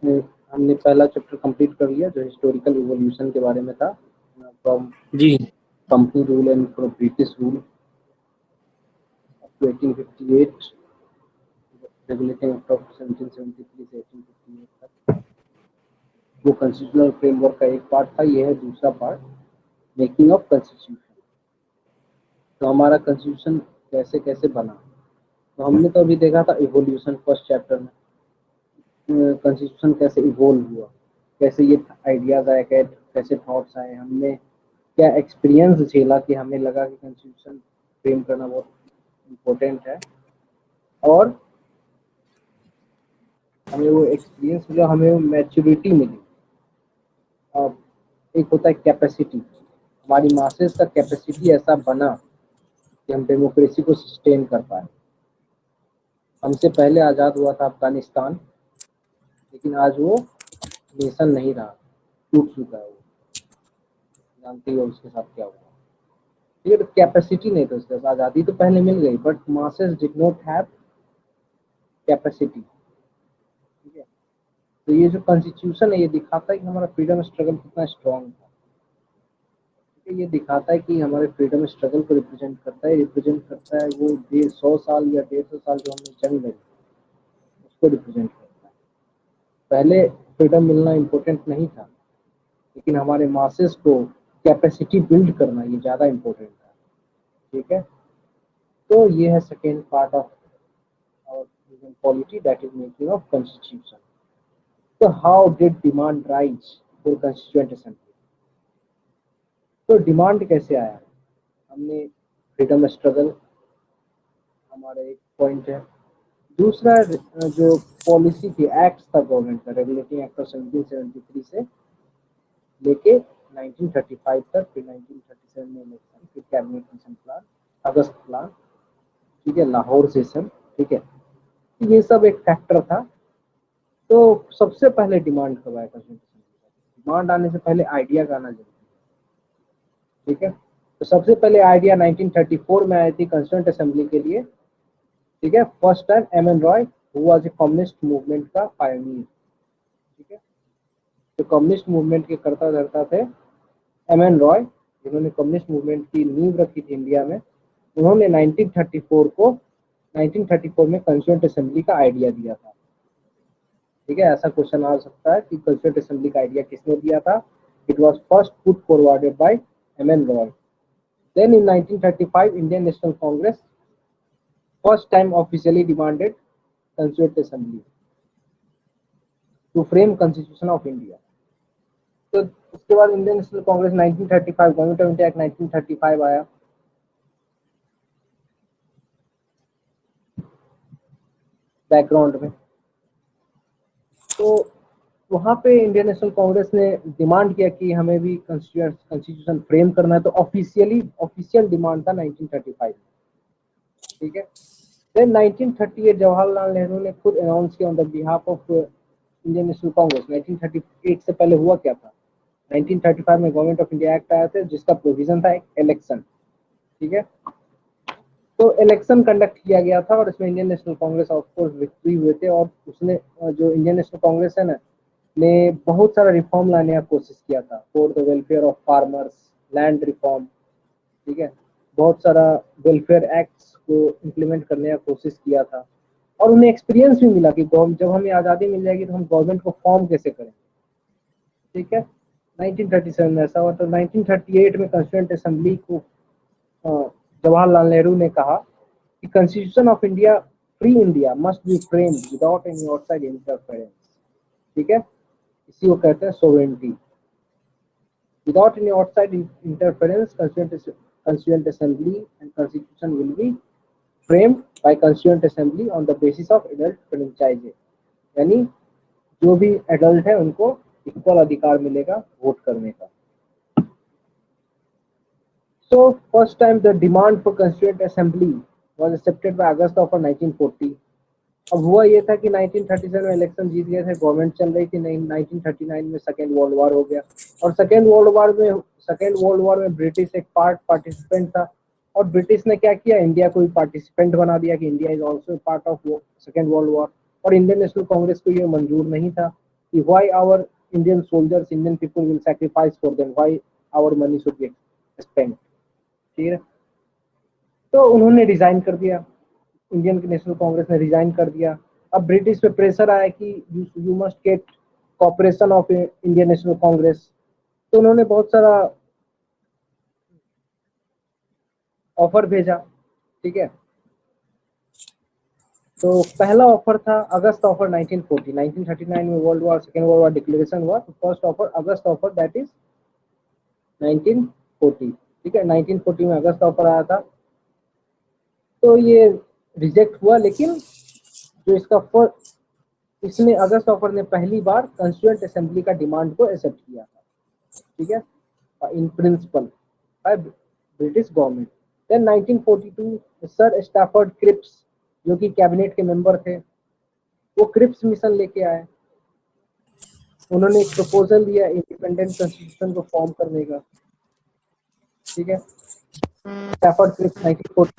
हमने पहला chapter complete कर लिया जो हिस्टोरिकल इवोल्यूशन के बारे में था, from G company rule and from British rule up to 1858, regulating act of 1773 से 1858 तक, वो कॉन्स्टिट्यूशनल फ्रेमवर्क का एक पार्ट था। ये है दूसरा पार्ट, मेकिंग ऑफ कॉन्स्टिट्यूशन। तो हमारा कॉन्स्टिट्यूशन कैसे कैसे बना, तो हमने तो अभी देखा था इवोल्यूशन फर्स्ट चैप्टर में, कॉन्स्टिट्यूशन कैसे इवोल्व हुआ, कैसे ये आइडियाज आए, कैसे थॉट्स आए, हमने क्या एक्सपीरियंस झेला कि हमें लगा कि कॉन्स्टिट्यूशन फ्रेम करना बहुत इम्पोर्टेंट है, और हमें वो एक्सपीरियंस मिला, हमें वो मैच्योरिटी मिली। अब एक होता है कैपेसिटी, हमारी मासेस का कैपेसिटी ऐसा बना कि हम डेमोक्रेसी को सस्टेन कर पाए। हमसे पहले आज़ाद हुआ था अफगानिस्तान, लेकिन आज वो नेशन नहीं रहा, टूट चुका है वो, जानते हो उसके साथ क्या हुआ। ठीक है, तो कैपेसिटी नहीं था उसके पास, आज़ादी तो पहले मिल गई but masses did not have capacity. ठीक है, तो ये जो कॉन्स्टिट्यूशन है ये दिखाता है कि हमारा फ्रीडम स्ट्रगल कितना स्ट्रांग था। ठीक है, ये दिखाता है कि हमारे फ्रीडम स्ट्रगल को रिप्रेजेंट करता है, रिप्रेजेंट करता है वो 150 साल या 150 साल जो हमने जंग लड़ी उसको रिप्रेजेंट करता है। पहले फ्रीडम मिलना इम्पोर्टेंट नहीं था, लेकिन हमारे मासेस को कैपेसिटी बिल्ड करना ये ज़्यादा इम्पोर्टेंट था। ठीक है, तो ये है second part of our polity, that is making of constitution. तो how did demand rise for constituent assembly, तो डिमांड कैसे आया, हमने फ्रीडम स्ट्रगल हमारा एक पॉइंट है। दूसरा जो पॉलिसी थी, एक्ट था गवर्नमेंट का, रेगुलेटिंग एक्ट ऑफ 1773 से लेके 1935 तक, फिर 1937 में इलेक्शन, फिर कैबिनेट मिशन प्लान, अगस्त प्लान, ठीक है, लाहौर सेशन। ठीक है, तो ये सब एक फैक्टर था। तो सबसे पहले डिमांड कब आया कॉन्स्टिट्यूशन, डिमांड आने से पहले आइडिया का आना जरूरी है। ठीक है, तो सबसे पहले आइडिया 1934 में आई थी कॉन्स्टिट्यूएंट असेंबली के लिए। ठीक है, first time M N Roy who was a communist movement का पायनियर। ठीक है, तो कम्युनिस्ट मूवमेंट के करता धरता थे एम एन रॉय, जिन्होंने कम्युनिस्ट मूवमेंट की नींव रखी थी इंडिया में। उन्होंने 1934 में कॉन्स्टिट्यूएंट असेंबली का आइडिया दिया था। ठीक है, ऐसा क्वेश्चन आ सकता है कि कॉन्स्टिट्यूएंट असेंबली का आइडिया किसने दिया था। It was first put forwarded by M N Roy. Then in 1935 Indian National Congress first time officially demanded constituent assembly to frame constitution of India. तो उसके बाद Indian National Congress 1935, Government of India Act 1935 आया। Background में तो वहां पे Indian National Congress ने demand किया कि हमें भी कॉन्स्टिट्यूशन फ्रेम करना है, तो ऑफिशियल डिमांड था 1935। ठीक है, देन 1938 जवाहरलाल नेहरू ने खुद अनाउंस किया on the behalf of Indian National Congress. 1938 से पहले हुआ क्या था, 1935 में गवर्नमेंट ऑफ इंडिया एक्ट आया था जिसका प्रोविजन था इलेक्शन। ठीक है, तो इलेक्शन कंडक्ट किया गया था और इसमें Indian National Congress of course victory हुए थे, और उसने जो इंडियन नेशनल कांग्रेस है ना, ने बहुत सारा रिफॉर्म लाने का कोशिश किया था for the welfare of farmers, land reform. ठीक है, बहुत सारा वेलफेयर एक्ट्स को इम्प्लीमेंट करने का कोशिश किया था, और उन्हें एक्सपीरियंस भी मिला कि जब हमें आज़ादी मिल जाएगी तो हम गवर्नमेंट को फॉर्म कैसे करें। ठीक है, 1937 में ऐसा हुआ। तो 1938 में कॉन्स्टिट्यूएंट असेंबली को जवाहरलाल नेहरू ने कहा कि constitution of India, free India must be framed without any outside interference. ठीक है, इसी को कहते हैं sovereignty. Without any outside interference constituent assembly and constitution will be framed by constituent assembly on the basis of adult franchise। यानी जो भी adult है उनको इक्वल अधिकार मिलेगा वोट करने का। So first time the demand for constituent assembly was accepted by August of 1940। अब हुआ ये था कि 1937 में इलेक्शन जीत गए थे, गवर्नमेंट चल रही थी। 1939 में सेकेंड वर्ल्ड वॉर हो गया, और सेकेंड वर्ल्ड वॉर में ब्रिटिश एक पार्टिसिपेंट था, और ब्रिटिश ने क्या किया, इंडिया को भी पार्टिसिपेंट बना दिया कि India is also part of second world war. और इंडियन नेशनल कांग्रेस को ये मंजूर नहीं था, why our Indian soldiers, Indian people will sacrifice for them, why our money should be spent, ठीक है। तो उन्होंने रिजाइन कर दिया, इंडियन नेशनल कांग्रेस ने रिजाइन कर दिया। अब ब्रिटिश पे प्रेशर आया कि you must get cooperation of Indian National Congress, तो उन्होंने बहुत सारा ऑफर भेजा, ठीक है। तो पहला ऑफर था अगस्त ऑफर 1940, 1939 में world war second world war declaration हुआ, तो first offer August offer that is 1940, ठीक है। 1940 में अगस्त ऑफर आया था, तो ये रिजेक्ट हुआ, लेकिन जो इसका फर्स्ट, इसमें अगस्त ऑफर ने पहली बार कॉन्स्टिट्यूएंट असेंबली का डिमांड को एक्सेप्ट किया था, ठीक है, in principle by British government. Then 1942 Sir Stafford Cripps जो कि कैबिनेट के मेंबर थे, वो क्रिप्स मिशन लेके आए, उन्होंने एक प्रपोजल दिया इंडिपेंडेंट कॉन्स्टिट्यूशन को फॉर्म करने का, ठीक है। स्टैफर्ड क्रिप्स 1940,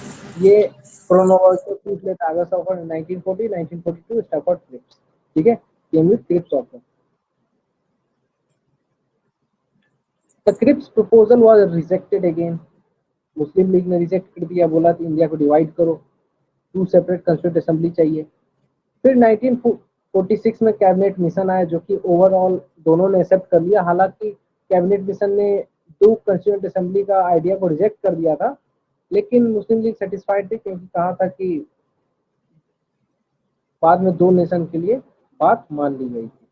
ये क्रोनोलॉजी पूछ लेता है, अगस्त ऑफर 1940 1942 स्टैफर्ड क्रिप्स, ठीक है, came with Cripps offer. The Cripps proposal was rejected again, Muslim League ने रिजेक्ट कर दिया, बोला कि इंडिया को डिवाइड करो, 2 सेपरेट कॉन्स्टिट्यूएंट असेंबली चाहिए। फिर 1946 में कैबिनेट मिशन आया, जो कि ओवरऑल दोनों ने एक्सेप्ट कर लिया। हालांकि कैबिनेट मिशन ने 2 कॉन्स्टिट्यूएंट असेंबली का आइडिया को रिजेक्ट कर दिया था, लेकिन मुस्लिम लीग सेटिस्फाइड थी, क्योंकि कहा था कि बाद में 2 नेशन के लिए बात मान ली गई थी,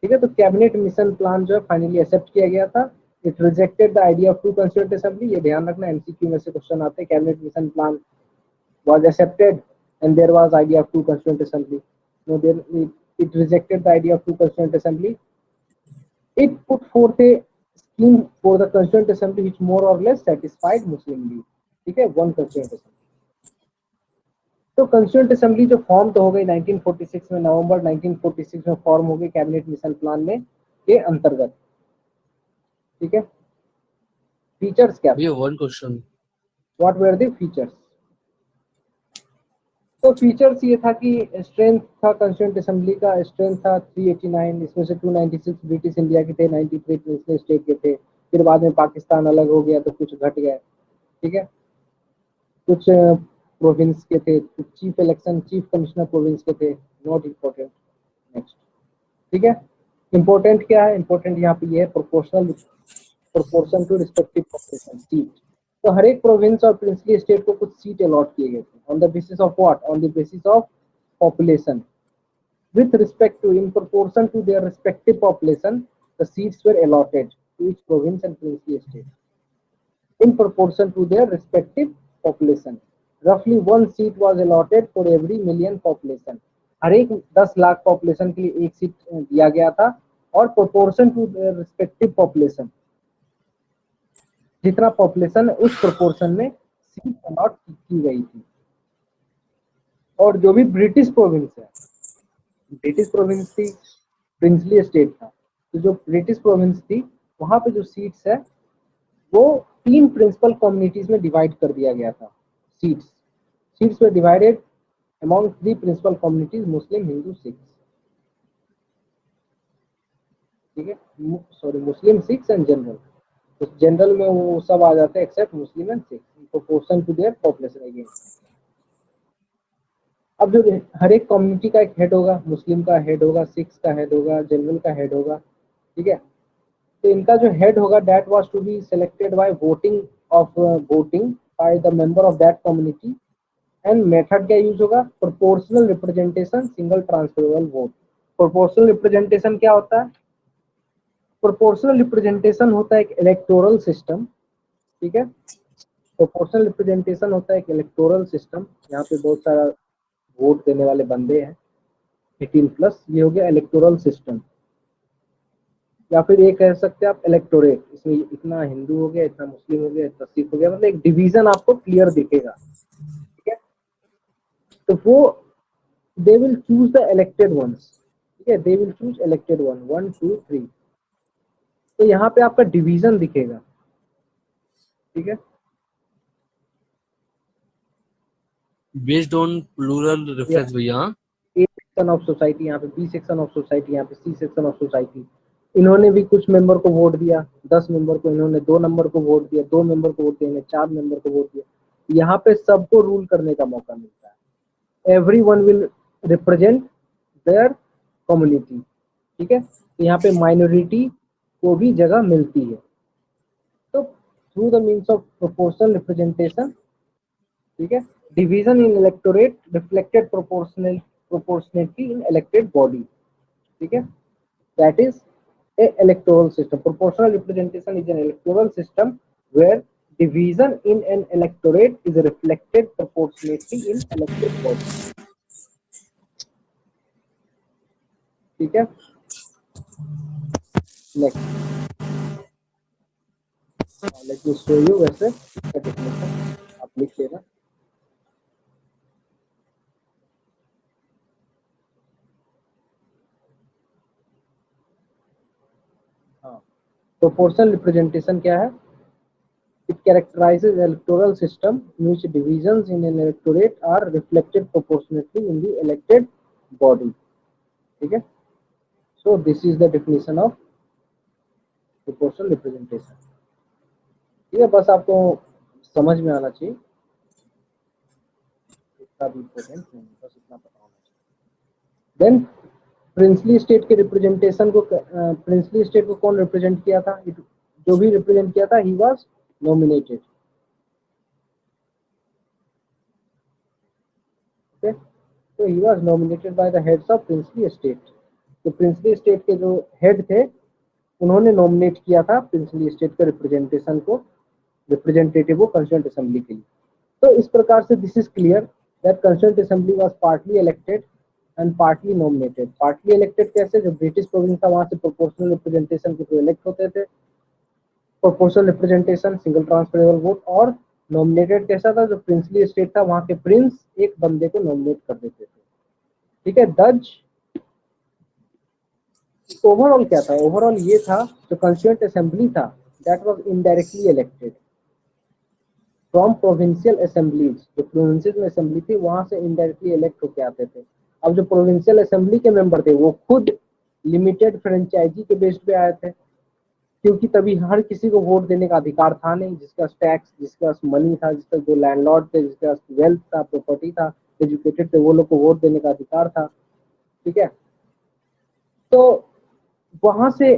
ठीक है। तो कैबिनेट मिशन प्लान जो है फाइनली एक्सेप्ट किया गया था। It rejected the idea of 2 constituent assembly, ये ध्यान रखना, एमसीक्यू में से क्वेश्चन आते हैं। Cabinet mission plan was accepted and there was idea of 2 constituent assembly. No, it rejected the idea of 2 constituent assembly. It put forth a scheme for the constituent assembly which more or less satisfied Muslim League, ठीक है, 1 constituent assembly। तो constituent assembly जो form तो हो गई 1946 में, नवंबर 1946 में form हो गई कैबिनेट मिशन प्लान में के अंतर्गत, ठीक है। फीचर्स क्या थे? One question, what were the features? तो फीचर्स ये था कि स्ट्रेंथ था कॉन्स्टिट्यूएंट असेंबली का, स्ट्रेंथ था 389, इसमें से 296 ब्रिटिश इंडिया के थे, 93 प्रिंसली स्टेट के थे। फिर बाद में पाकिस्तान अलग हो गया तो कुछ घट गए, ठीक है, कुछ प्रोविंस के थे, कुछ chief election chief commissioner province के थे, नॉट इम्पोर्टेंट। नेक्स्ट, ठीक है। इम्पोर्टेंट क्या है? इम्पोर्टेंट यहाँ पे ये है proportion to respective population seat. तो हर एक प्रोविंस और प्रिंसली स्टेट को कुछ सीट अलॉट किए गए थे, on the basis of what? On the basis of population, with respect to, in proportion to their respective population, the seats were allotted to each province and princely state in proportion to their respective population. Roughly 1 seat was allotted for every million population, हर एक 10 lakh population के लिए एक seat दिया गया था, और proportion to their respective population, जितना population उस प्रोपोर्शन में सीट अलॉट की गई थी। और जो भी ब्रिटिश प्रोविंस है, ब्रिटिश प्रोविंस थी, प्रिंसली स्टेट था, तो जो ब्रिटिश प्रोविंस थी वहां पे जो सीट्स है वो 3 प्रिंसिपल कम्युनिटीज में डिवाइड कर दिया गया था। Seats were divided among 3 principal communities, Muslim, Hindu, Sikh, ठीक है, sorry, Muslim, Sikh and general. तो जनरल में वो सब आ जाते हैं except Muslim and Sikh, proportion to their population again. अब जो हर एक कम्युनिटी का एक हेड होगा, मुस्लिम का हेड होगा, सिक्स का हेड होगा, जनरल का हेड होगा, ठीक है। तो इनका जो हेड होगा that was to be selected by voting by the member of that community, and method क्या यूज होगा? Proportional representation, single transferable vote. Proportional representation क्या होता है? प्रोपोर्शनल रिप्रेजेंटेशन होता है एक इलेक्टोरल सिस्टम, ठीक है। प्रोपोर्शनल रिप्रेजेंटेशन होता है एक इलेक्टोरल सिस्टम, यहाँ पे बहुत सारा वोट देने वाले बंदे हैं 18+, ये हो गया इलेक्टोरल सिस्टम। या फिर ये कह सकते हैं आप इलेक्टोरेट, इसमें इतना हिंदू हो गया, इतना मुस्लिम हो गया, इतना सिख हो गया, मतलब एक डिवीजन आपको क्लियर दिखेगा, ठीक है। तो वो they will choose the elected ones, ठीक है, they will choose elected one, 1 2 3। तो यहाँ पे आपका डिवीजन दिखेगा, ठीक है। बेस्ड ऑन प्लूरल रेफरेंस भैया। सेक्शन ऑफ सोसाइटी, यहाँ पे बी सेक्शन ऑफ सोसाइटी, यहाँ पे सी सेक्शन ऑफ सोसाइटी। इन्होंने भी कुछ मेंबर को वोट दिया, 10 मेंबर को, इन्होंने 2 नंबर को वोट दिया, 2 मेंबर को वोट दिया, इन्हें 4 मेंबर को वोट दिया। यहाँ पे सबको रूल करने का मौका मिलता है। Everyone will represent their community, ठीक है। यहाँ पे माइनॉरिटी को भी जगह मिलती है। तो through the means of proportional representation, ठीक है, division in electorate reflected proportionality in elected body, ठीक है, that is a electoral system. Proportional representation is an electoral system where division in an electorate is reflected proportionately in elected body, ठीक है। Next, let me show you वैसे इसका definition आप लिख लेना। हाँ, प्रोपोर्शनल रिप्रेजेंटेशन क्या है? It characterizes electoral system in which divisions in an electorate are reflected proportionately in the elected body, ठीक है। So this is the definition of proportional representation, ठीक है। बस आपको समझ में आना चाहिए, इतना भी इम्पोर्टेंट नहीं, बस इतना पता होना चाहिए। देन प्रिंसली स्टेट के रिप्रेजेंटेशन को, प्रिंसली स्टेट को कौन रिप्रेजेंट किया था? जो भी रिप्रेजेंट किया था, ही वाज नॉमिनेटेड, ओके। तो he was nominated by the heads of princely state. तो प्रिंसली स्टेट के जो हेड थे, उन्होंने नॉमिनेट किया था प्रिंसली स्टेट के रिप्रेजेंटेशन को, रिप्रेजेंटेटिव को कंस्टिट्यूएंट असेंबली के लिए। तो इस प्रकार से this is clear that constituent assembly was partly elected and partly nominated. Partly elected कैसे? जो ब्रिटिश प्रोविंस था वहां से प्रोपोर्शनल रिप्रेजेंटेशन के थ्रू इलेक्ट होते थे, proportional representation, single transferable vote. और नॉमिनेटेड कैसा था? जो प्रिंसली स्टेट था वहां के प्रिंस एक बंदे को नॉमिनेट कर देते थे, ठीक है। दज ओवरऑल क्या था? ओवरऑल ये था, जो कंस्टिट्यूएंट असेंबली था that was indirectly elected from provincial assemblies. जो प्रोविंसेस में असेंबली थी वहां से इनडायरेक्टली इलेक्ट होकर आते थे। अब जो प्रोविंशियल असेंबली के मेंबर थे वो खुद लिमिटेड फ्रेंचाइजी के बेस पे आए थे, क्योंकि तभी हर किसी को वोट देने का अधिकार था नहीं। जिसके पास टैक्स, जिसके पास मनी था, जिसका जो लैंडलॉर्ड थे, जिसके पास वेल्थ था, प्रॉपर्टी था, एजुकेटेड थे, वो लोग को वोट देने का अधिकार था, ठीक है। तो वहां से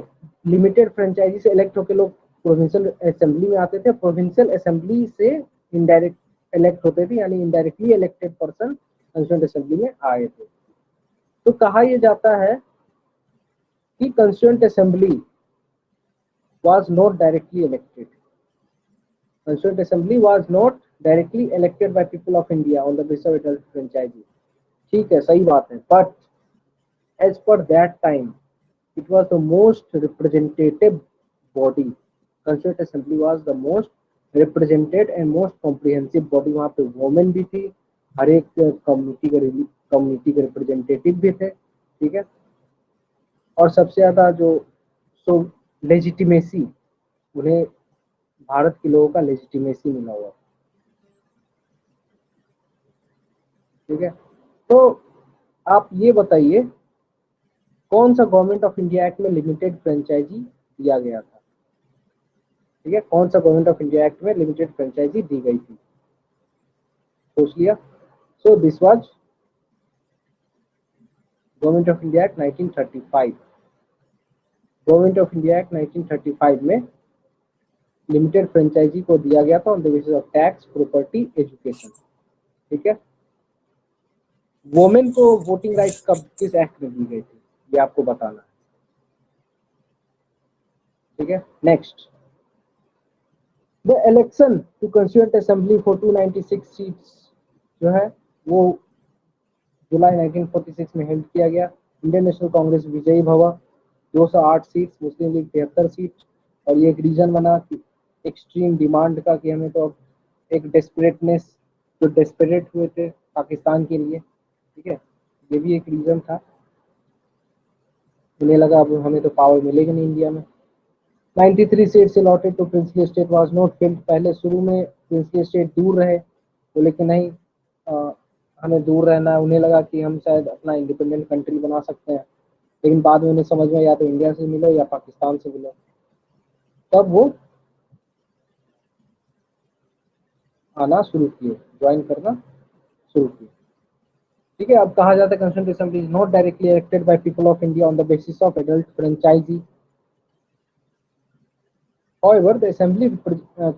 लिमिटेड फ्रेंचाइजी से इलेक्ट होकर लोग प्रोविंशियल असेंबली में आते थे। प्रोविंशियल असेंबली से इनडायरेक्ट इलेक्ट होते थे, यानी indirectly elected person constituent assembly में आए थे। तो कहा यह जाता है कि constituent assembly was not directly elected. Constituent Assembly was not directly elected by people of India on the basis of adult franchise. ठीक है, सही बात है। But as per that time, it was the most representative body. Constituent Assembly was the most represented and most comprehensive body. वहाँ पे women भी थी, हर एक कम्युनिटी के रिप्रेजेंटेटिव भी थे, ठीक है। और सबसे ज्यादा जो लेजिटिमेसी, उन्हें भारत के लोगों का लेजिटिमेसी मिला हुआ, ठीक है। तो आप ये बताइए, कौन सा गवर्नमेंट ऑफ इंडिया एक्ट में लिमिटेड फ्रेंचाइजी दिया गया था? ठीक है, कौन सा गवर्नमेंट ऑफ इंडिया एक्ट में लिमिटेड फ्रेंचाइजी दी गई थी? सोच लिया। So this was government of India Act 1935। Government of India Act 1935 में लिमिटेड फ्रेंचाइजी को दिया गया था on the basis of tax, property, education, ठीक है। वोमेन को वोटिंग राइट कब, किस एक्ट में दी गई थी, ये आपको बताना है, ठीक है। Next, the election to constituent assembly for 296 seats जो है वो जुलाई 1946 में हेल्ड किया गया। इंडियन नेशनल कांग्रेस विजयी भवा, 208 सीट, मुस्लिम लीग 73 सीट। और ये एक रीजन बना कि एक्सट्रीम डिमांड का, कि हमें तो एक डेस्परेटनेस, जो डेस्परेट हुए थे पाकिस्तान के लिए, ठीक है, ये भी एक रीजन था। उन्हें लगा अब हमें तो पावर मिलेगी नहीं इंडिया में। 93 सीट से लौटे तो princely state was not filled. पहले शुरू में प्रिंसली स्टेट दूर रहे, तो लेकिन नहीं, हमें दूर रहना है, उन्हें लगा कि हम शायद अपना इंडिपेंडेंट कंट्री बना सकते हैं, लेकिन बाद में उन्हें समझ में या तो इंडिया से मिलो या पाकिस्तान से मिलो, तब वो आना शुरू किए, ज्वाइन करना शुरू किए। ठीक है, अब कहा जाता है constituent assembly is not directly elected by people of India on the basis of adult franchise. However, the assembly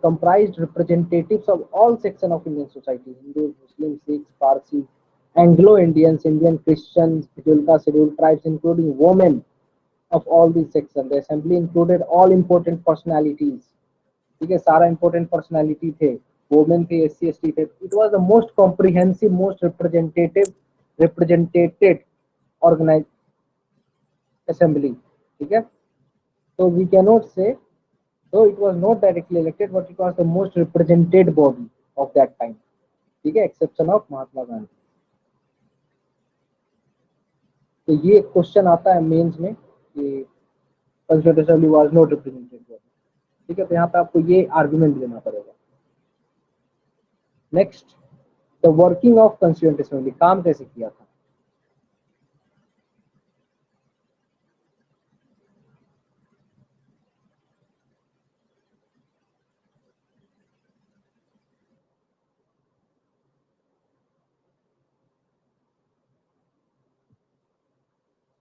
comprised representatives of all sections of Indian society: Hindus, Muslims, Sikhs, Parsis, Anglo-Indians, Indian Christians, scheduled tribes, including women of all these sections. The assembly included all important personalities. ठीक है, सारा important personality थे, women थे, SC ST थे. It was the most comprehensive, most represented organized assembly. ठीक है, so we cannot say, though it was not directly elected, but it was the most represented body of that time. ठीक है, exception of Mahatma Gandhi. तो ये question आता है mains में कि constituent assembly was not represented body. ठीक है, तो यहाँ पे आपको ये आर्गुमेंट देना पड़ेगा। Next, the working of constituent assembly, काम कैसे किया था।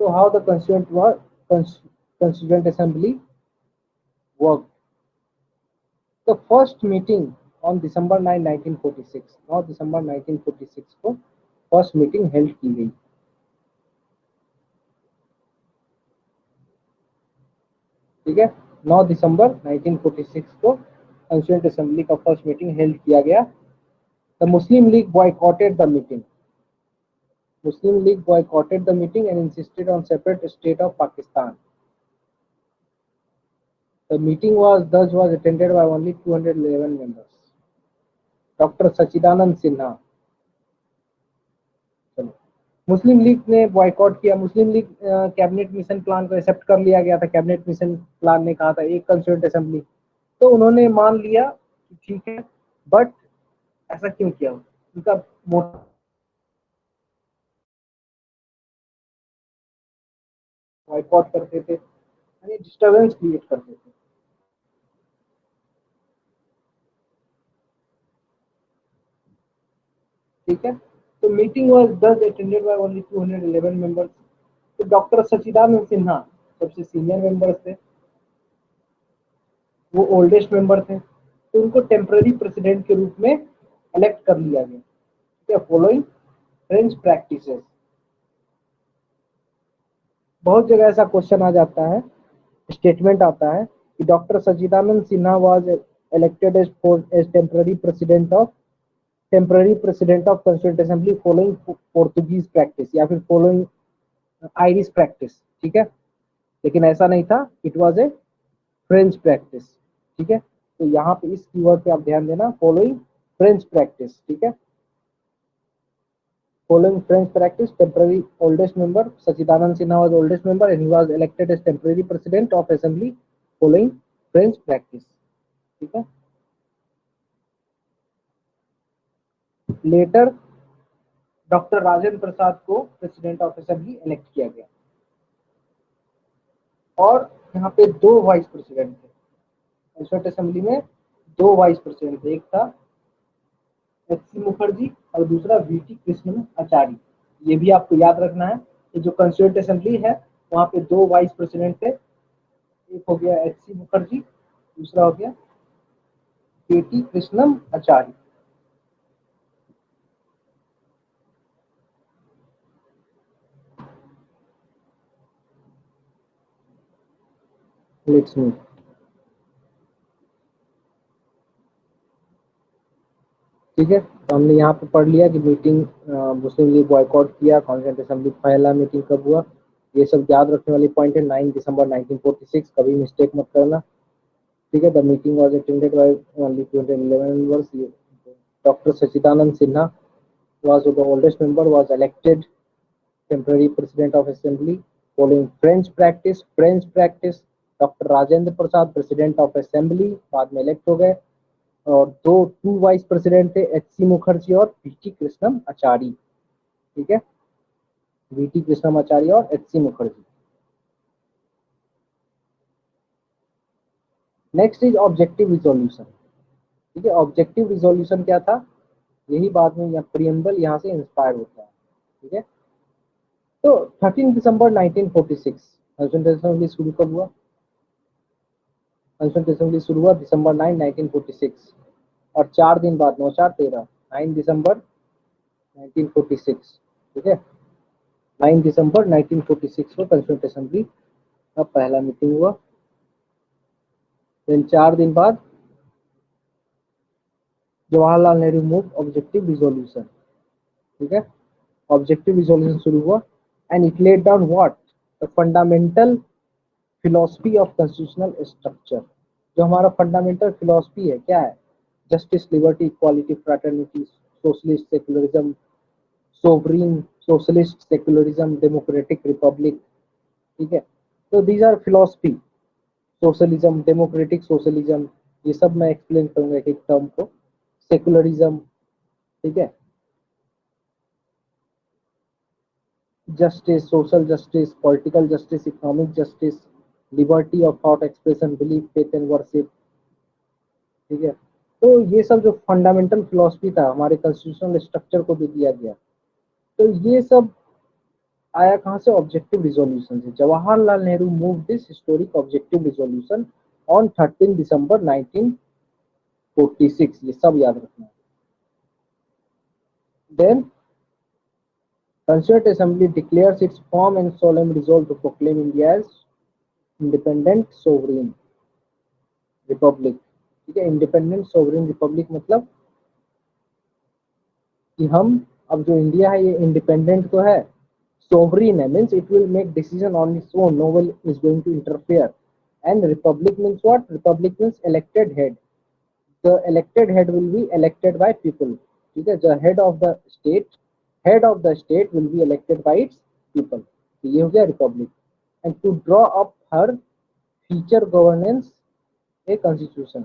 So how the constituent assembly worked. The first meeting on December 9, 1946. Now December 1946 को फर्स्ट मीटिंग हेल्ड की गई। ठीक है, 9 दिसंबर 1946 को कंस्टिट्यूएंट असेंबली का फर्स्ट मीटिंग हेल्ड किया गया। The Muslim league boycotted the meeting. Muslim League boycotted the meeting and insisted on separate state of Pakistan. The meeting was attended by only 211 members. Dr. Sachidanand Sinha. Muslim League ने boycott किया। मुस्लिम league cabinet mission plan को accept कर लिया गया था। Cabinet mission plan ने कहा था एक कंस्टिट्यूएंट असेंबली, तो उन्होंने मान लिया कि ठीक है, बट ऐसा क्यों किया, उनका बॉयकॉट करते थे यानी डिस्टर्बेंस क्रिएट करते थे। ठीक है, तो meeting was thus attended by only 211 members. तो डॉक्टर सचिदानंद सिन्हा सबसे सीनियर मेंबर थे, वो ओल्डेस्ट मेंबर थे, तो उनको टेम्पररी प्रेसिडेंट के रूप में इलेक्ट कर लिया गया। ठीक है, फॉलोइंग फ्रेंच प्रैक्टिसेस। बहुत जगह ऐसा क्वेश्चन आ जाता है, स्टेटमेंट आता है कि doctor Sachidanand Sinha was elected as temporary president of constituent assembly following Portuguese practice या फिर फॉलोइंग आयरिश प्रैक्टिस। ठीक है, लेकिन ऐसा नहीं था, it was a French practice. ठीक है, तो यहाँ पे इस कीवर्ड पे आप ध्यान देना, फॉलोइंग फ्रेंच प्रैक्टिस। ठीक है, following French practice, temporary oldest member Sachidanand Sinha was oldest member and he was elected as temporary president of assembly following French practice. ठीक है, लेटर डॉक्टर राजेंद्र प्रसाद को प्रेसिडेंट ऑफ असेंबली इलेक्ट किया गया और यहाँ पे दो वाइस प्रेसिडेंट थे कंस्टिट्यूएंट असेंबली में। दो वाइस प्रेसिडेंट थे, एक था एच.सी. मुखर्जी और दूसरा वी.टी. कृष्णन आचार्य। ये भी आपको याद रखना है कि जो कंस्टिट्यूएंट असेंबली है वहाँ पे दो वाइस प्रेसिडेंट थे, एक हो गया एच.सी. मुखर्जी, दूसरा हो गया VT. Krishnan Acharya. Let's move. ठीक है, तो हमने यहाँ पे पढ़ लिया कि मीटिंग मुस्लिम लीग बॉयकॉट किया, कॉन्स्टिट्यूएंट असेंबली पहला मीटिंग कब हुआ, ये सब याद रखने वाली पॉइंट है। 9 दिसंबर 1946, कभी मिस्टेक मत करना। ठीक है, the meeting was attended by only 211 members. Doctor Sachidanand Sinha was the oldest member, was elected temporary president of assembly following French practice। Doctor Rajendra Prasad president of assembly बाद में इलेक्ट हो गए और टू वाइस प्रेसिडेंट थे एच.सी. मुखर्जी और वी.टी. कृष्णन आचार्य। ठीक है, VT Krishnamachari और H C Mukherjee. Next is objective resolution. ठीक है, ऑब्जेक्टिव रिजोल्यूशन क्या था, यही बाद में या प्रियम्बल यहाँ से इंस्पायर होता है। ठीक है, तो 13 दिसंबर 1946 कंस्टिट्यूशन असेंबली शुरू कब हुआ, कंस्टिट्यूशन असेंबली शुरू हुआ दिसंबर 9 1946, और 4 दिन बाद 9/4/13 9 दिसंबर 1946। ठीक है, 9 दिसंबर 1946 को कंस्टिट्यूशन असेंबली का पहला मीटिंग हुआ। देन 4 दिन बाद Jawaharlal Nehru move objective resolution. ठीक है, ऑब्जेक्टिव रिजोल्यूशन शुरू हुआ and it laid down what, the fundamental philosophy of constitutional structure. जो हमारा फंडामेंटल फिलोसफी है क्या है, justice, liberty, equality, fraternity, socialist secularism, sovereign socialist secularism, democratic republic. ठीक है, तो these are philosophy, socialism, democratic socialism, ये सब मैं एक्सप्लेन करूंगा एक एक टर्म को, सेकुलरिज्म। ठीक है, justice, social justice, political justice, economic justice, liberty of thought expression, belief, faith and worship। ठीक है, तो ये सब जो फंडामेंटल फिलोसफी था हमारे कॉन्स्टिट्यूशनल स्ट्रक्चर को जो दिया गया, तो ये सब आया कहाँ से, ऑब्जेक्टिव रिजोल्यूशन से। Jawaharlal Nehru move this historic objective resolution on 13 December 1946, ये सब याद रखना है। Then Constituent Assembly declares its firm and solemn resolve to proclaim India as independent sovereign republic। ठीक है, इंडिपेंडेंट सोवरेन रिपब्लिक मतलब कि हम अब जो इंडिया है ये इंडिपेंडेंट तो है, सोवरीन है, means it will make decision on its own, no one is going to interfere. And republic means what, republic means elected head, the elected head will be elected by people। ठीक है, the head of the state will be elected by its people। तो ये हो गया republic. And to draw up her future governance a constitution,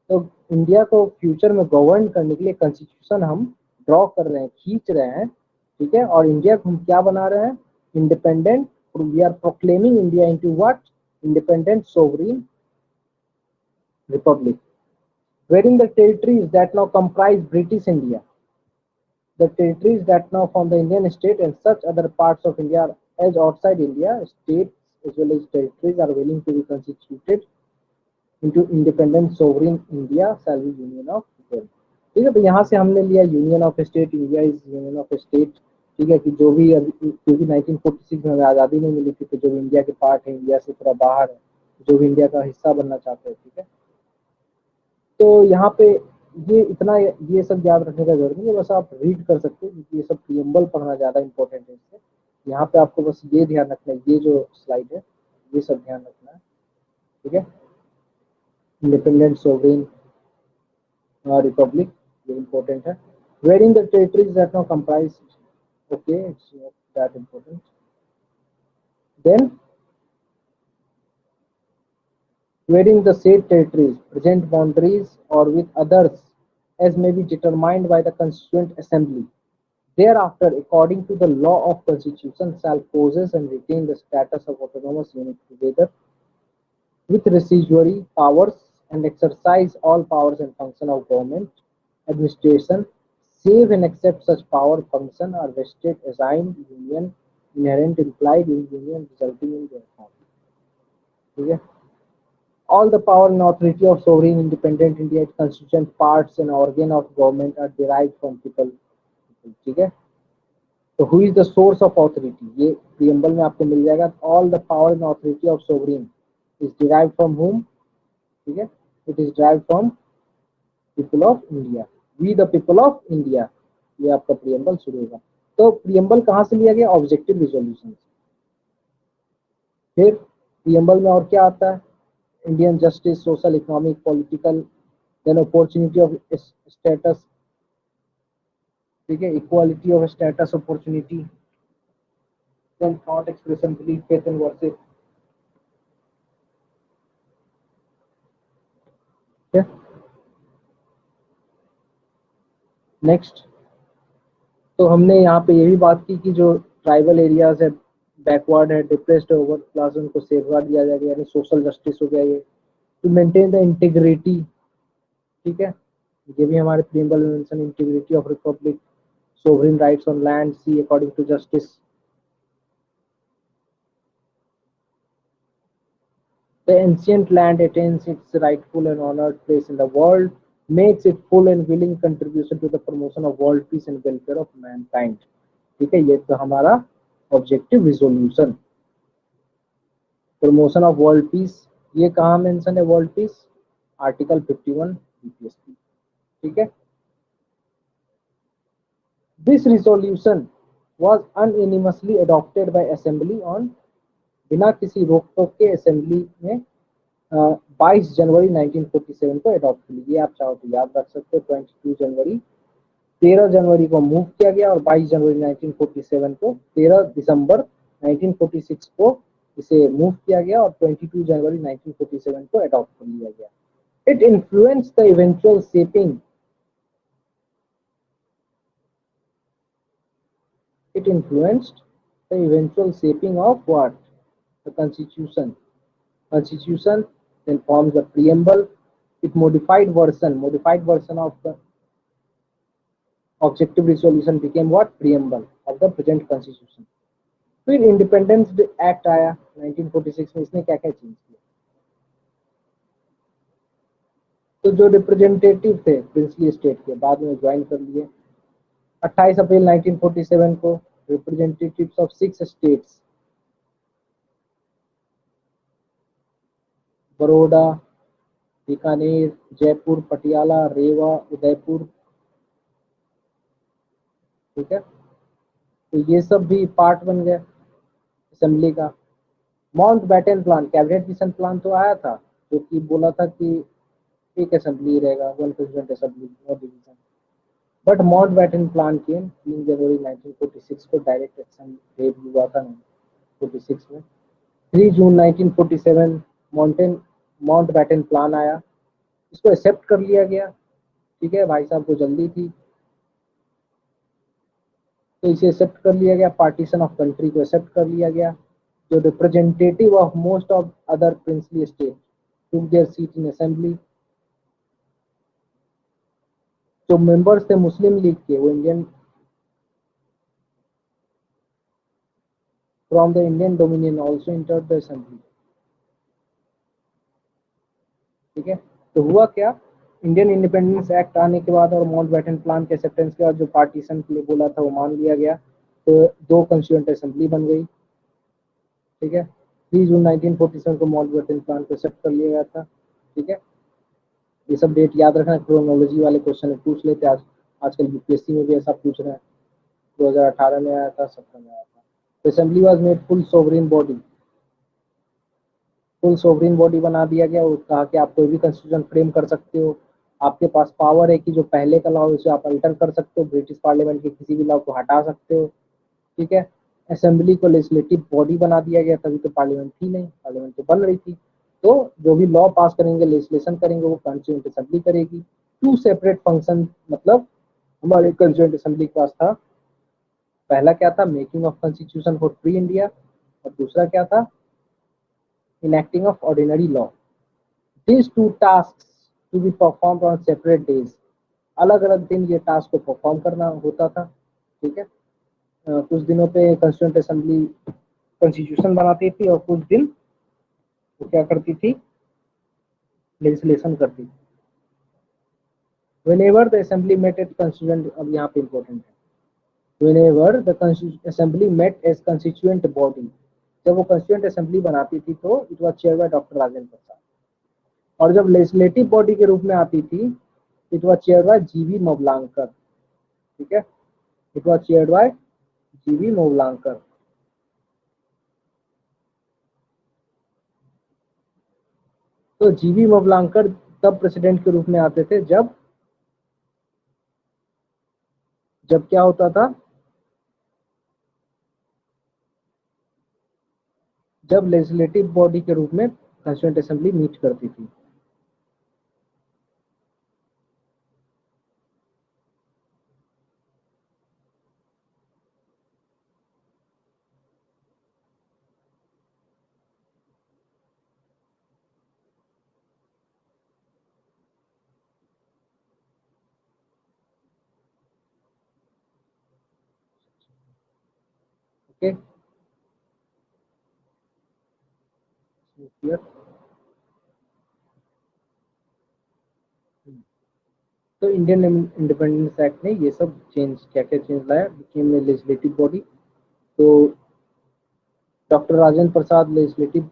तो India को future में govern करने के लिए कॉन्स्टिट्यूशन हम ड्रॉ कर रहे हैं, खींच रहे हैं। ठीक है, और इंडिया को हम क्या बना रहे हैं, independent, we are proclaiming India into what, independent sovereign republic, wherein the territories that now comprise British India, the territories that now form the Indian state and such other parts of India as outside India, states as well as territories are willing to be constituted into independent sovereign India shall be union of them। ठीक है, तो यहाँ से हमने लिया union of state, India is union of state. ठीक है, कि जो भी क्योंकि 1946 में आज़ादी नहीं मिली थी, तो जो भी इंडिया के पार्ट है, इंडिया से थोड़ा बाहर है, जो भी इंडिया का हिस्सा बनना चाहते हैं। ठीक है, तो यहाँ पे ये इतना, ये सब याद रखने का जरूरत नहीं है, बस आप रीड कर सकते हैं क्योंकि ये सब प्रीएम्बल पढ़ना ज़्यादा इंपॉर्टेंट है इससे। यहाँ पे आपको बस ये ध्यान रखना है, ये जो स्लाइड है ये सब ध्यान रखना है। ठीक है, इंडिपेंडेंट सोवरेन रिपब्लिक, ये इंपॉर्टेंट है। Wherein the territories that now comprise, okay it's not that important. Then wherein the said territories present boundaries or with others as may be determined by the Constituent Assembly, thereafter, according to the law of Constitution, shall possess and retain the status of autonomous unit together with residuary powers and exercise all powers and function of government administration, save and except such power, function are vested, assigned, union, inherent, implied in union, resulting in their form। ठीक है, all the power and authority of sovereign independent India, its constituent parts and organ of government are derived from people। ठीक है, तो who is the source of authority, ये preamble में आपको मिल जाएगा। All the power and authority of sovereign is derive from whom. ठीक है, it is derive from people of India, we the people of India, ये आपका प्रियम्बल शुरू होगा। तो प्रियम्बल कहाँ से लिया गया, ऑब्जेक्टिव रिजोल्यूशन। फिर प्रियम्बल में और क्या आता है, Indian justice, social, economic, political, then opportunity of status. ठीक है, equality of status, opportunity, then thought expression, belief, faith and worship. Next तो हमने यहाँ पे ये भी बात की कि जो ट्राइबल एरियाज है, बैकवर्ड है, डिप्रेस्ड है, ओवर क्लास, उनको सेफगार्ड दिया जाएगा, यानी सोशल जस्टिस हो गया ये, टू मेंटेन द इंटीग्रिटी, ठीक है, ये भी हमारे प्रीएम्बल में mention, integrity of republic, sovereign rights on land sea according to justice. The ancient land attains its rightful and honored place in the world, makes it full and willing contribution to the promotion of world peace and welfare of mankind। ठीक है, ये तो हमारा objective resolution, promotion of world peace, ये कहाँ mention है world peace, article 51 बीपीएसपी। ठीक है, this resolution was unanimously adopted by assembly on, बिना किसी रोक टोक के असेंबली में 22 जनवरी 1947 को अडॉप्ट की। ये आप चाहो तो याद रख सकते हो, 22 जनवरी, 13 जनवरी को मूव किया गया और 22 जनवरी 1947 को, 13 दिसंबर 1946 को इसे मूव किया गया और 22 जनवरी 1947 को अडॉप्ट कर लिया गया। It influence the eventual shaping, it influenced the eventual shaping of what? The constitution. Constitution then forms the preamble. It modified version of the objective resolution became what? Preamble of the present constitution. फिर independence act आया 1946 में, इसने क्या क्या change किया? तो जो representative थे प्रिंसली स्टेट के, बाद में ज्वाइन कर लिए। 28 अप्रैल 1947 को representatives of 6 states, Baroda, Bikaner, Jaipur, Patiala, Rewa, Udaipur, ठीक है, तो ये सब भी पार्ट बन गए असेंबली का। Mountbatten plan, cabinet mission plan तो आया था, जो कि बोला था कि एक असेंबली रहेगा, one president assembly, no division, but Mountbatten plan के 3 जनवरी 1946 को डायरेक्ट एक्शन रेड हुआ था 1946 में। 3 जून 1947 माउंट बैटन प्लान आया, इसको एक्सेप्ट कर लिया गया। ठीक है, भाई साहब को जल्दी थी तो इसे एक्सेप्ट कर लिया गया, पार्टीशन ऑफ कंट्री को एक्सेप्ट कर लिया गया। जो representative of most of other princely state took there seat in assembly, जो मेंबर्स थे मुस्लिम लीग के, वो Indian from the Indian dominion also entered the assembly. ठीक है, तो हुआ क्या, इंडियन इंडिपेंडेंस एक्ट आने के बाद और माउंट बैटन प्लान के एक्सेप्टेंस के बाद जो पार्टीशन के लिए बोला था वो मान लिया गया, तो 2 कॉन्स्टिट्यूएंट असेंबली बन गई। ठीक है, 3 जून 1947 को माउंट बैटन प्लान को एक्सेप्ट कर लिया गया था। ठीक है, ये सब डेट याद रखना, क्रोनोलॉजी वाले क्वेश्चन पूछ लेते आज, आजकल यूपीएससी में भी ऐसा पूछ रहे हैं। 2018 में आया था, 17 में आया था। Assembly was made full sovereign body, full sovereign body बना दिया गया और कहा कि आप कोई भी कॉन्स्टिट्यूशन फ्रेम कर सकते हो, आपके पास पावर है कि जो पहले का लॉ उसे आप अल्टर कर सकते हो, ब्रिटिश पार्लियामेंट के किसी भी लॉ को हटा सकते हो। ठीक है, असेंबली को लेजिस्लेटिव बॉडी बना दिया गया, तभी तो पार्लियामेंट थी नहीं, पार्लियामेंट तो बन रही थी। तो जो भी लॉ पास करेंगे, लेजिस्लेशन करेंगे, वो कॉन्स्टिट्यूएंट असेंबली करेगी। 2 सेपरेट फंक्शन, मतलब हमारे कॉन्स्टिट्यूएंट असेंबली के पास था, पहला क्या था, making of constitution for free India, और दूसरा क्या था, enacting of ordinary law. These 2 tasks to be performed on separate days, अलग अलग दिन ये टास्क को परफॉर्म करना होता था। ठीक है, कुछ दिनों पे कॉन्स्टिट्यूएंट असेंबली कॉन्स्टिट्यूशन बनाती थी और कुछ दिन वो क्या करती थी, लेजिस्लेशन करती थी। Whenever the assembly met at constituent, अब यहाँ पे इम्पोर्टेंट है, whenever the assembly met as constituent body, जब वो कॉन्स्टिट्यूएंट असेंबली बनाती थी तो it was chair by doctor Rajendra Prasad, और जब लेजिस्लेटिव बॉडी के रूप में आती थी it was chair by GV मोवलांकर। ठीक है, it was chair by GV मोवलांकर। तो जीवी मोवलांकर तब प्रेसिडेंट के रूप में आते थे जब जब क्या होता था, जब लेजिस्लेटिव बॉडी के रूप में कॉन्स्टिट्यूएंट असेंबली मीट करती थी। Okay clear. तो इंडियन इंडिपेंडेंस एक्ट ने ये सब चेंज, क्या क्या चेंज लाया, बिकेम ए लेजिस्लेटिव बॉडी। तो डॉक्टर राजेंद्र प्रसाद लेजिस्लेटिव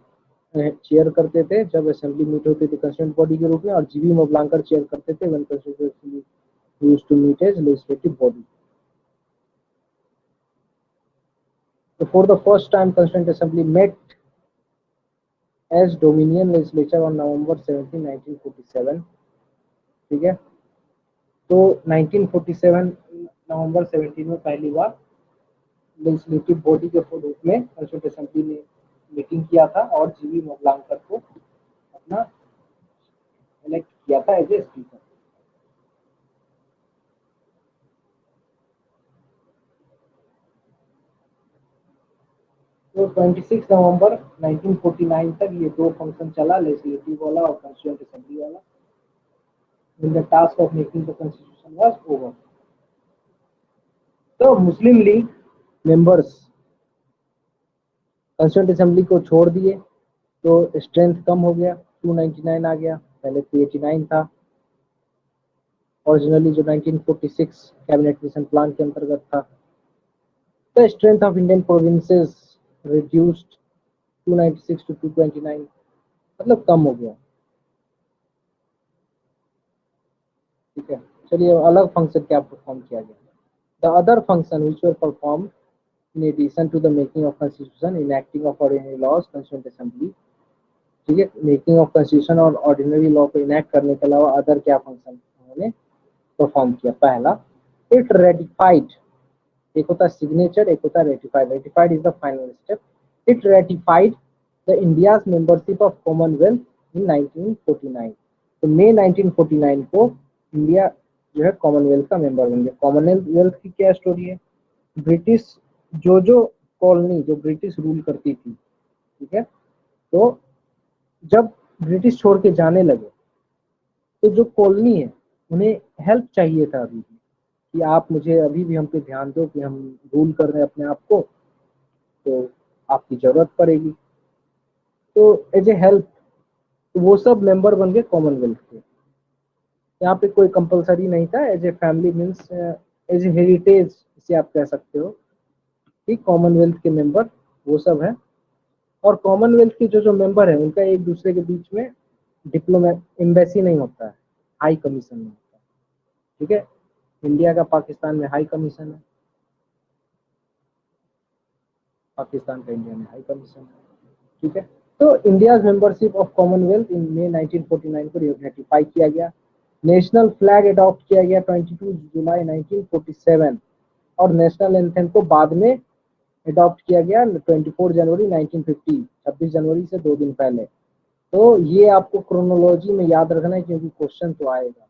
चेयर करते थे जब असेंबली मीट होती थी कंस्टिट्यूंट बॉडी के रूप में, और जीवी मोबलांकर चेयर करते थे when constituent assembly used to meet as legislative body. So for the first time Constituent Assembly met as Dominion Legislature on November 17, 1947। ठीक है, तो 1947 नवंबर 17 में पहली बार लेजिस्लेटिव बॉडी के रूप में कंस्टिट्यूंट असेंबली ने मीटिंग किया था और जीवी मोबलांकर को अपना इलेक्ट किया था एज ए स्पीकर। तो 26 नवंबर 1949 तक ये दो फंक्शन चला, लेजिस्लेटिव वाला और कंस्टिट्यूंट असेंबली वाला। When the task of making the constitution was over, तो मुस्लिम लीग मेंबर्स कंस्टिट्यूंट असेंबली को छोड़ दिए, तो स्ट्रेंथ कम हो गया, 299 आ गया, पहले 389 था ओरिजिनली जो 1946 कैबिनेट मिशन प्लान के अंतर्गत था। The strength of Indian provinces reduced 296 to 229, मतलब कम हो गया। ठीक है, चलिए अलग फंक्शन क्या परफॉर्म किया गया। The other function which were perform in addition to the making of constitution, enacting of ordinary laws, constituent assembly। ठीक है, मेकिंग ऑफ कॉन्स्टिट्यूशन और ऑर्डिनरी लॉ को इनैक्ट करने के अलावा अदर क्या फंक्शन उन्होंने परफॉर्म किया। पहला, इट रेटिफाइड, एक होता है सिग्नेचर, एक होता है ratified. Ratified is the final step. It ratified the India's membership of commonwealth in 1949। तो मई 1949 को इंडिया जो है कॉमनवेल्थ का मेंबर बन गया। कॉमनवेल्थ की क्या स्टोरी है, ब्रिटिश जो कॉलोनी जो ब्रिटिश रूल करती थी, ठीक है, तो जब ब्रिटिश छोड़ के जाने लगे तो जो कॉलोनी है उन्हें हेल्प चाहिए था अभी भी, कि आप मुझे अभी भी हम पे ध्यान दो कि हम रूल कर रहे हैं अपने आप को, तो आपकी जरूरत पड़ेगी। तो एज ए हेल्प वो सब मेंबर बन गए कॉमनवेल्थ के। यहाँ पे कोई कंपलसरी नहीं था, as a family means as a heritage इसे आप कह सकते हो कि कॉमनवेल्थ के मेंबर वो सब है। और कॉमनवेल्थ के जो मेंबर है उनका एक दूसरे के बीच में डिप्लोमेट एम्बेसी नहीं होता है, हाई कमीशन नहीं होता है। ठीक है, इंडिया का पाकिस्तान में हाई कमीशन है, पाकिस्तान का इंडिया में हाई कमीशन है। ठीक है, तो इंडिया मेंबरशिप ऑफ कॉमनवेल्थ इन मई 1949 को रेटिफाई किया गया। नेशनल फ्लैग अडॉप्ट किया गया 22 जुलाई 1947 और नेशनल एंथम को बाद में अडॉप्ट किया गया 24 जनवरी 1950, 26 जनवरी से 2 दिन पहले। तो ये आपको क्रोनोलॉजी में याद रखना है क्योंकि क्वेश्चन तो आएगा।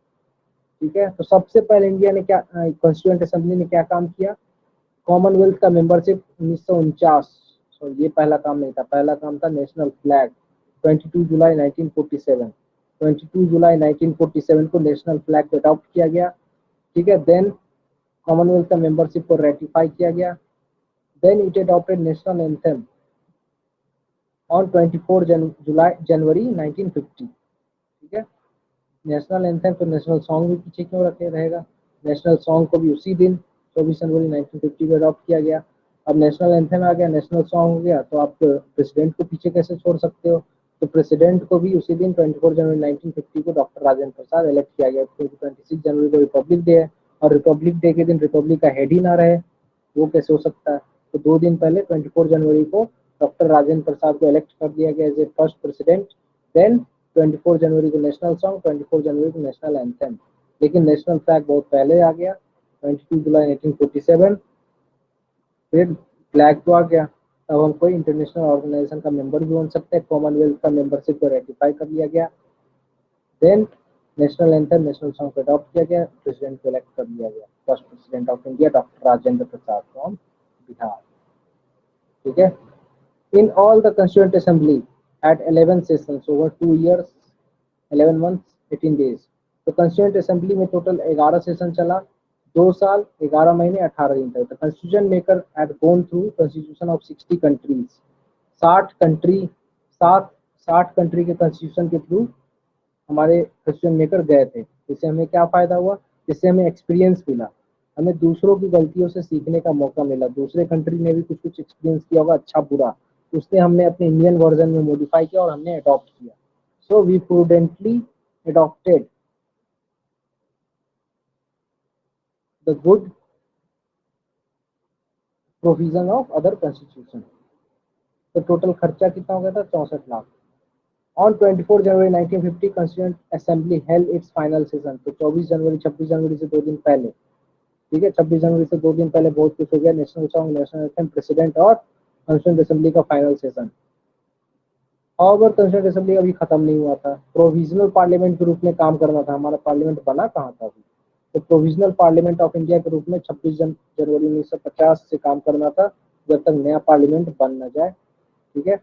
ठीक है, तो सबसे पहले इंडिया ने क्या, कॉन्स्टिट्यूएंट असेंबली ने क्या काम किया, कॉमनवेल्थ का मेंबरशिप 1949, ये पहला काम नहीं था, पहला काम था नेशनल फ्लैग 22 जुलाई 1947। 22 जुलाई 1947 को नेशनल फ्लैग को अडॉप्ट किया गया। ठीक है, देन कॉमनवेल्थ का मेंबरशिप को रेटिफाई किया गया। Then it adopted national anthem on 24 January 1950। ठीक है, नेशनल एंथम तो नेशनल सॉन्ग भी पीछे क्यों रखे रहेगा, नेशनल सॉन्ग को भी उसी दिन 24 जनवरी 1950 को अडॉप्ट किया गया। अब नेशनल एंथम आ गया, नेशनल सॉन्ग हो गया, तो आप प्रेसिडेंट को पीछे कैसे छोड़ सकते हो। तो प्रेसिडेंट को भी उसी दिन 24 जनवरी 1950 को डॉक्टर राजेंद्र प्रसाद इलेक्ट किया गया, क्योंकि 26 जनवरी को रिपब्लिक डे है और रिपब्लिक डे के दिन रिपब्लिक का हेड ही ना रहे, वो कैसे हो सकता है। तो 2 दिन पहले 24 जनवरी को डॉक्टर राजेंद्र प्रसाद को इलेक्ट कर दिया गया as a first president. Then 24 जनवरी को नेशनल सॉन्ग, 24 जनवरी को नेशनल एंथम, लेकिन नेशनल फ्लैग बहुत पहले आ गया 22 जुलाई 1947। फिर फ्लैग तो आ गया, अब हम कोई इंटरनेशनल ऑर्गेनाइजेशन का मेंबर भी बन सकते हैं, कॉमनवेल्थ का मेंबरशिप को रेटिफाई कर लिया गया। Then national anthem national song को अडॉप्ट किया गया, प्रेसिडेंट को इलेक्ट कर लिया गया, first president of India doctor Rajendra Prasad from Bihar. ठीक है, in all the constituent assembly at 11 sessions over 2 years 11 months 18 days। तो constituent assembly में टोटल 11 सेशन चला, 2 साल 11 महीने 18 दिन तक। The constitution maker had gone through constitution of 60 countries. 60 country, 60 country के कॉन्स्टिट्यूशन के थ्रू हमारे कॉन्स्टिट्यूशन मेकर गए थे। जिससे हमें क्या फायदा हुआ, जिससे हमें एक्सपीरियंस मिला, हमें दूसरों की गलतियों से सीखने का मौका मिला। दूसरे कंट्री ने भी कुछ कुछ एक्सपीरियंस किया होगा अच्छा बुरा, उसने हमने अपने इंडियन वर्जन में मॉडिफाई किया और हमने अडॉप्ट किया। So we prudently adopted the good provision of other constitution। तो टोटल खर्चा कितना हो गया था, 64 lakh. On 24 January 1950 constituent assembly held its final session. तो 24 जनवरी 26 जनवरी से 2 दिन पहले, ठीक है, 26 जनवरी से 2 दिन पहले बहुत कुछ हो गया। National song, national anthem, president और कॉन्स्टिट्यूएंट असेंबली का फाइनल सेशन। और कॉन्स्टिट्यूएंट असेंबली अभी खत्म नहीं हुआ था, प्रोविजनल पार्लियामेंट के रूप में काम करना था। हमारा पार्लियामेंट बना कहाँ था अभी, तो प्रोविजनल पार्लियामेंट ऑफ इंडिया के रूप में 26 जनवरी 1950 से काम करना था, जब तक नया पार्लियामेंट बन न जाए। ठीक है,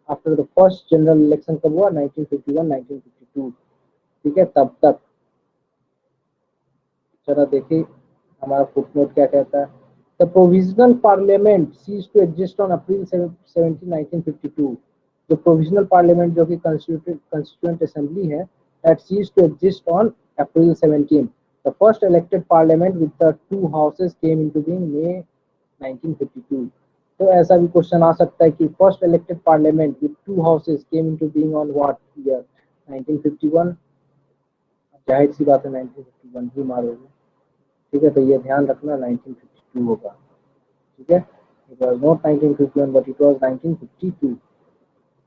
after the first general election कब हुआ, 1951 1952। ठीक है, तब तक जरा देखिए हमारा फुटनोट क्या कहता है। The provisional parliament cease to exist on April 17 1952। जो प्रोविजनल पार्लियामेंट जो कि कंस्टिट्यूएंट असेंबली है, that ceased to exist on April 17। The first elected parliament with the two houses came into being May 1952। तो ऐसा भी क्वेश्चन आ सकता है कि first elected parliament with two houses came into being on what year, 1951। जाहिर सी बात है 1951 ही मारोगे। ठीक है, तो ये ध्यान रखना 1952 होगा। ठीक है, it was not 1951 but it was 1952।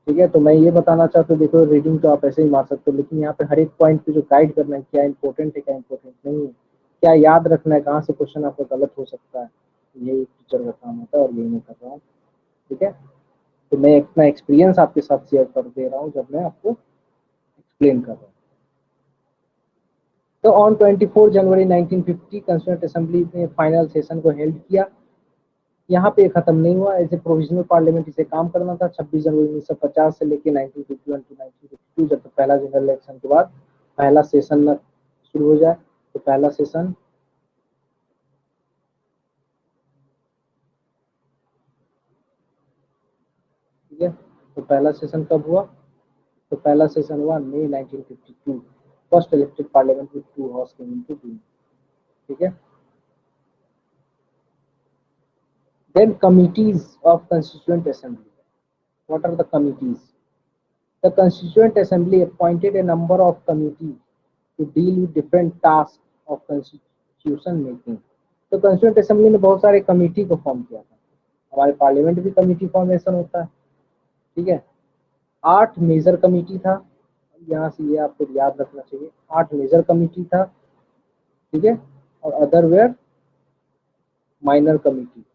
ठीक है, तो मैं ये बताना चाहता हूँ, देखो रीडिंग तो आप ऐसे ही मार सकते हो, लेकिन यहाँ पे हर एक पॉइंट पे जो गाइड करना है, क्या इंपॉर्टेंट है क्या इंपॉर्टेंट नहीं है, क्या याद रखना है, कहाँ से क्वेश्चन आपका गलत हो सकता है, यही टीचर का काम होता है और यही मैं कर रहा हूँ। ठीक है, तो मैं अपना एक्सपीरियंस आपके साथ शेयर कर दे रहा हूँ जब मैं आपको एक्सप्लेन कर रहा हूँ। तो ऑन 24 जनवरी 1950 कॉन्स्टिट्यूएंट असेंबली ने फाइनल सेशन को हेल्ड किया। यहाँ पे खत्म नहीं हुआ, एज ए प्रोविजनल पार्लियामेंट इसे काम करना था 26 जनवरी 1950 से लेकर 1951 टू 1952, जब तक पहला जनरल इलेक्शन के बाद पहला सेशन न शुरू हो जाए। तो पहला सेशन ठीक है, तो पहला सेशन कब हुआ, तो पहला सेशन हुआ मई 1952। First elected parliament with two house came into being. ठीक है, then committees of constituent assembly, what are the committees? The constituent assembly appointed a number of committees to deal with different tasks of constitution making। तो constituent assembly ने बहुत सारे committee को form किया था। हमारे पार्लियामेंट भी कमिटी फॉर्मेशन होता है। ठीक है, 8 मेजर कमिटी था, यहाँ से ये आपको याद रखना चाहिए, 8 मेजर कमिटी था। ठीक है, और अदर वेयर माइनर कमिटी।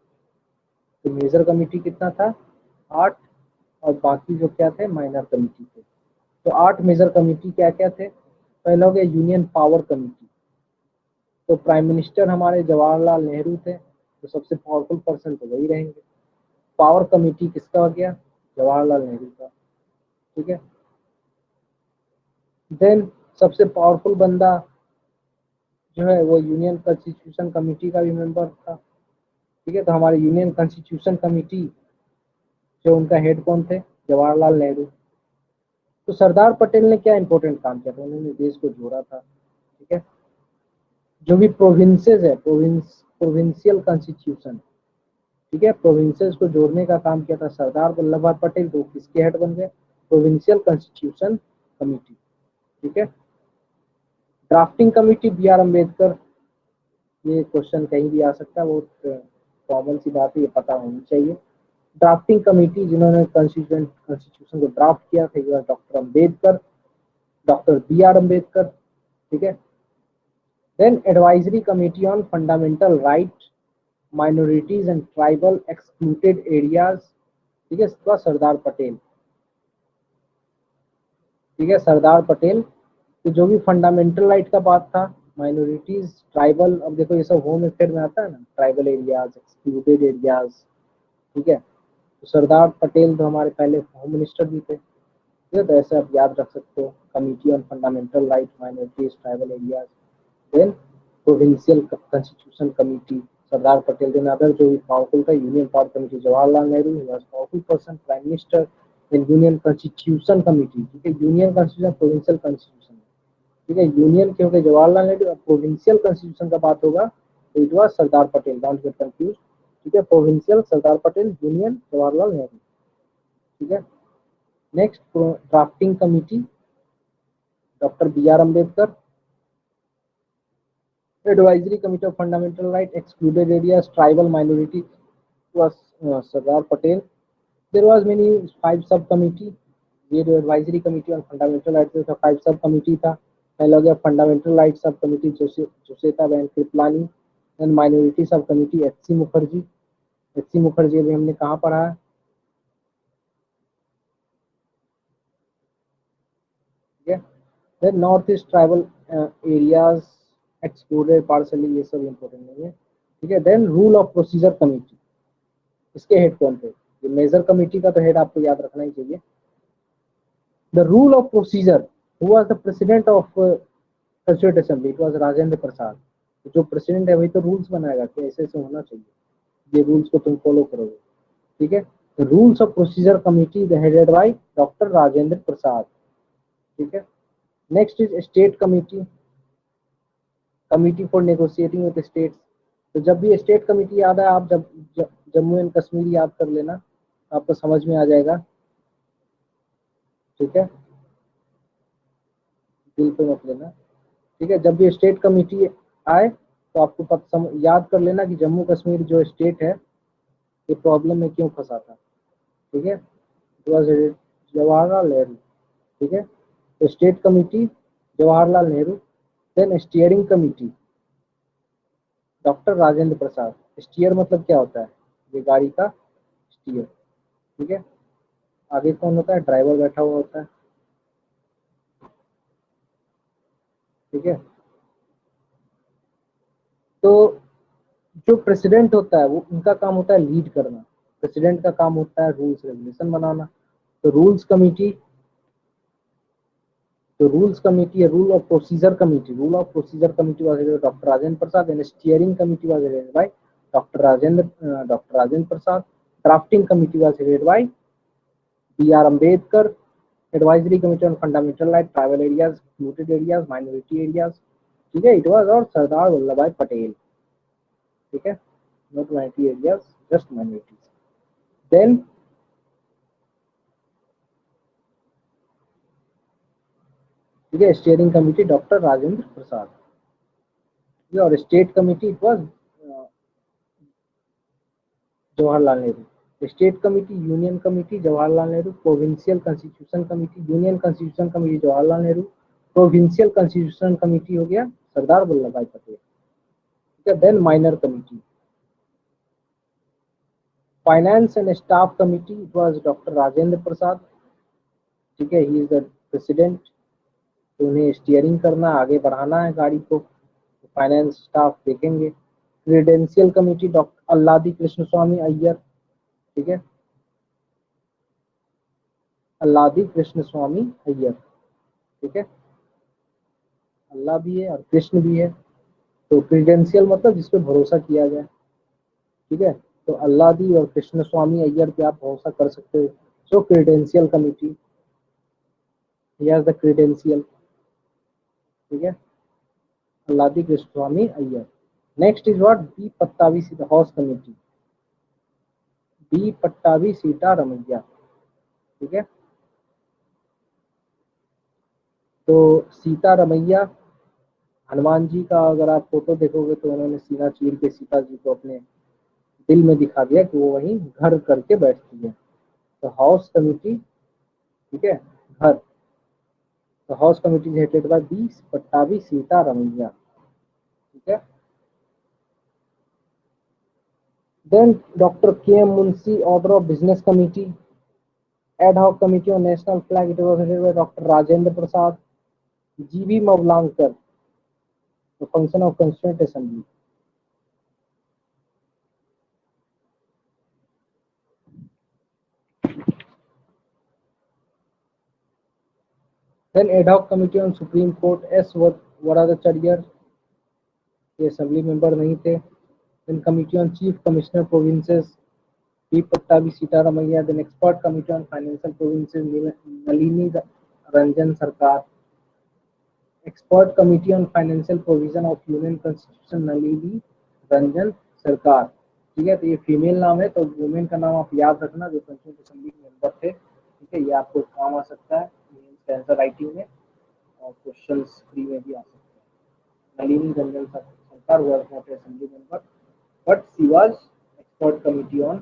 तो मेजर कमिटी कितना था, 8, और बाकी जो क्या थे माइनर कमिटी थे। तो 8 मेजर कमिटी क्या क्या थे, पहला हो गया यूनियन पावर कमिटी। तो प्राइम मिनिस्टर हमारे जवाहरलाल नेहरू थे, तो सबसे पावरफुल पर्सन तो वही रहेंगे। पावर कमिटी किसका हो गया, जवाहरलाल नेहरू का। ठीक है, देन सबसे पावरफुल बंदा जो है वो यूनियन कॉन्स्टिट्यूशन कमिटी का भी मेंबर था। ठीक है, तो हमारे यूनियन कॉन्स्टिट्यूशन कमिटी जो उनका हेड कौन थे, जवाहरलाल नेहरू। तो सरदार पटेल ने क्या इंपॉर्टेंट काम किया था, उन्होंने देश को जोड़ा था। ठीक है, जो भी प्रोविंसेस है, प्रोविंशियल कॉन्स्टिट्यूशन, ठीक है, प्रोविंसेस को जोड़ने का काम किया था सरदार वल्लभ भाई पटेल। तो किसके हेड बन गए, प्रोविंशियल कॉन्स्टिट्यूशन कमिटी। ठीक है, drafting committee B R Ambedkar. ये क्वेश्चन कहीं भी आ सकता है, बहुत कॉमन सी बात है, ये पता होनी चाहिए। ड्राफ्टिंग कमिटी जिन्होंने कॉन्स्टिट्यूशन को ड्राफ्ट किया था doctor Ambedkar, doctor B R Ambedkar. ठीक है, then advisory committee on fundamental right, minorities and tribal excluded areas. ठीक है, इसका सरदार पटेल। ठीक है, सरदार पटेल। तो जो भी फंडामेंटल राइट का बात था, माइनॉरिटीज, ट्राइबल, अब देखो ये सब होम अफेयर में आता है ना, ट्राइबल एरियाज, एक्सक्लूडेड एरियाज। ठीक है, तो सरदार पटेल तो हमारे पहले होम मिनिस्टर भी थे। ठीक है, तो ऐसे आप याद रख सकते हो, committee on fundamental right, minorities, tribal areas. Then provincial constitution committee Sardar Patel, then other जो पावरफुल था union power committee Jawaharlal Nehru, he was powerful person prime minister, then union constitution committee, ठीक है, यूनियन कॉन्स्टिट्यूशन प्रोविंशियल कॉन्स्टिट्यूशन, ठीक है, union के हो गए Jawaharlal Nehru, provincial constitution का बात होगा तो it was Sardar Patel, don't get confuse, ठीक है, प्रोविंशियल सरदार पटेल, यूनियन जवाहरलाल नेहरू, ठीक है। Next drafting committee doctor B R Ambedkar, advisory committee of fundamental right excluded areas tribal minority was Sardar Patel. There was many 5 subcommittee, ये जो advisory committee on fundamental rights था 5 subcommittee था, पहला हो गया fundamental rights subcommittee जोसेता बहन Kripalani, and minority subcommittee H C Mukherjee अभी हमने कहाँ पढ़ा है, ठीक है। Then north east tribal areas excluded partially, ये सब इंपॉर्टेंट नहीं है, ठीक है। Then rule of procedure committee, इसके हेड कौन थे, ये मेजर कमिटी का तो हेड आपको याद रखना ही चाहिए। The rule of procedure, who was the president of constituent assembly, it was Rajendra Prasad. तो जो प्रेसिडेंट है वही तो रूल्स बनाएगा कि ऐसे ऐसे होना चाहिए, ये रूल्स को तुम फॉलो करोगे, ठीक है। Rules of procedure committee headed by doctor Rajendra Prasad, ठीक है। Next is state committee, committee for negotiating with states. तो जब भी स्टेट कमिटी याद है आप जब जम्मू एंड कश्मीर याद कर लेना, आपको समझ में आ जाएगा, ठीक है, दिल पे मत लेना, ठीक है। जब भी स्टेट कमिटी आए तो आपको याद कर लेना कि जम्मू कश्मीर जो स्टेट है ये प्रॉब्लम में क्यों फंसा था, ठीक है, जवाहरलाल नेहरू, ठीक है। तो state committee Jawaharlal Nehru, then steering committee doctor Rajendra Prasad. Steer मतलब क्या होता है, ये गाड़ी का स्टीयर, ठीक है। आगे कौन होता है, ड्राइवर बैठा हुआ होता है, ठीक है। तो जो प्रेसिडेंट होता है वो उनका काम होता है लीड करना, प्रेसिडेंट का काम होता है रूल्स रेगुलेशन बनाना। तो रूल्स कमिटी है, rule of procedure committee was doctor Rajendra Prasad, and steering committee was headed by doctor Rajendra Prasad. Drafting committee was headed by B R Ambedkar. Advisory committee on fundamental right tribal areas excluded areas minority areas, ठीक है, it was और सरदार वल्लभ भाई पटेल, ठीक है, not minority areas, just minorities. Then ठीक है, steering committee doctor Rajendra Prasad, और state committee it was Jawaharlal Nehru. State committee union committee Jawaharlal Nehru, provincial constitution committee union constitution committee Jawaharlal Nehru, provincial constitution committee हो गया सरदार वल्लभ भाई पटेल, ठीक है। Then minor committee finance and staff committee it was doctor Rajendra Prasad, ठीक है, he is the president. तो उन्हें steering करना, आगे बढ़ाना है गाड़ी को, फाइनेंस स्टाफ देखेंगे। Credential committee doctor Alladi Krishna स्वामी अय्यर, ठीक है, अल्लादी कृष्ण स्वामी अय्यर, ठीक है, अल्लाह भी है और कृष्ण भी है। तो क्रीडेंशियल मतलब जिस पे भरोसा किया जाए, ठीक है। तो अल्लादी और कृष्ण स्वामी अय्यर पे आप भरोसा कर सकते हो। So credential committee, here the credential, ठीक है, अल्लादी कृष्ण स्वामी Ayyar. Next is what, B Pattabhi Sita house committee, B Pattabhi Sita Ramaiah, ठीक है। तो सीता रमैया, हनुमान जी का अगर आप फोटो देखोगे तो उन्होंने सीना चीर के सीता जी को अपने दिल में दिखा दिया कि वो वहीं घर करके बैठती है। तो हाउस कमिटी, ठीक है, घर, तो house committee headed by B Pattabhi Sita Ramaiah, ठीक है। Then doctor K M Munshi order of business committee, ad hoc committee on national flag it was headed by doctor Rajendra Prasad. G B Mavalankar, the function of constituent assembly, then ad hoc committee on supreme court S Varadachariar, ये assembly member नहीं थे। Then committee on chief commissioner provinces P Pattabhi Sitaramayya. Then expert committee on financial provinces Nalini Ranjan Sarkar. Expert committee on financial provision of union constitution Nalini Ranjan Sarkar. ठीक है, तो ये female नाम है, तो वुमेन का नाम आप याद रखना जो कॉन्स्टिट्यूंट असेंबली के मेंबर थे। ठीक है, ये आपको काम आ सकता है आंसर राइटिंग में और क्वेश्चन फ्री में भी आ सकता है। Nalini Ranjan Sarkar was not assembly member but she was expert committee on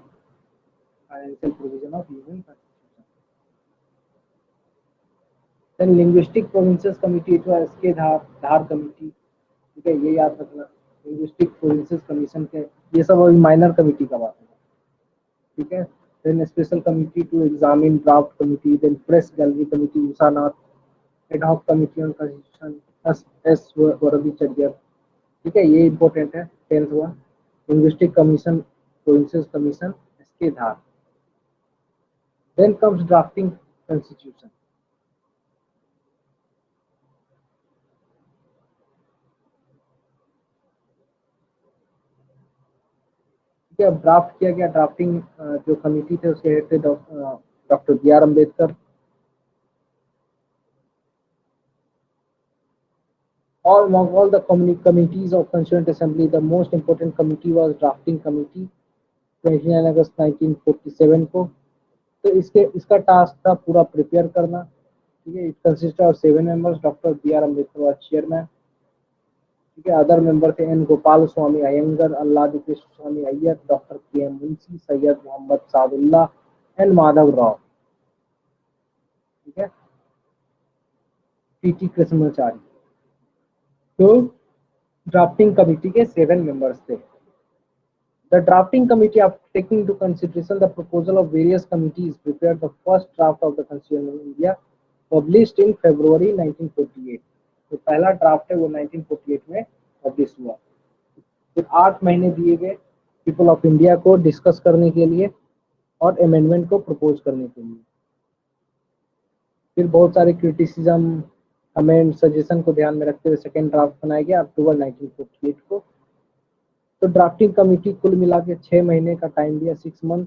financial provision of union constitution. Then linguistic provinces committee जो है इसके धार कमिटी। ठीक है, ये याद रखना लिंग्विस्टिक प्रोविंसेस कमीशन के, ये सब अभी माइनर कमिटी का बात है। ठीक है, then special committee to examine draft committee. Then press gallery committee Usha Nath. Ad hoc committee on constitution S Varadachariar. ठीक है, ये इंपॉर्टेंट है 10th one. Linguistic commission provinces commission इसके Dhar. Then comes drafting constitution. अब ड्राफ्ट किया गया। ड्राफ्टिंग जो कमिटी थे उसके हेड थे doctor B R Ambedkar. all the committees of Constituent Assembly, the most important committee was drafting committee 29 अगस्त 1947 को। तो इसका टास्क था पूरा प्रिपेयर करना। ठीक है, it consist of 7 members. Doctor B R Ambedkar was chairman. ठीक है, अदर मेंबर थे N Gopalaswami Ayyangar, Alladi Krishna Swami Iyer, doctor K M Munshi, Syed Mohammad Saadulla and Madhav Rao. ठीक है, टी कृष्णाचार्य। तो ड्राफ्टिंग कमिटी के 7 मेंबर्स थे। The drafting committee, after taking into consideration the proposal of various committees, prepared the first draft of the Constitution of India, published in February 1948. तो पहला draft है वो 1948 में पब्लिश हुआ। फिर 8 महीने दिए गए पीपल ऑफ इंडिया को डिस्कस करने के लिए और अमेंडमेंट को प्रपोज करने के लिए। फिर बहुत सारे क्रिटिसिज्म कमेंट सजेशन को ध्यान में रखते हुए सेकेंड ड्राफ्ट बनाया गया अक्टूबर 1948 को। तो ड्राफ्टिंग कमिटी कुल मिला के 6 महीने का टाइम दिया, 6 month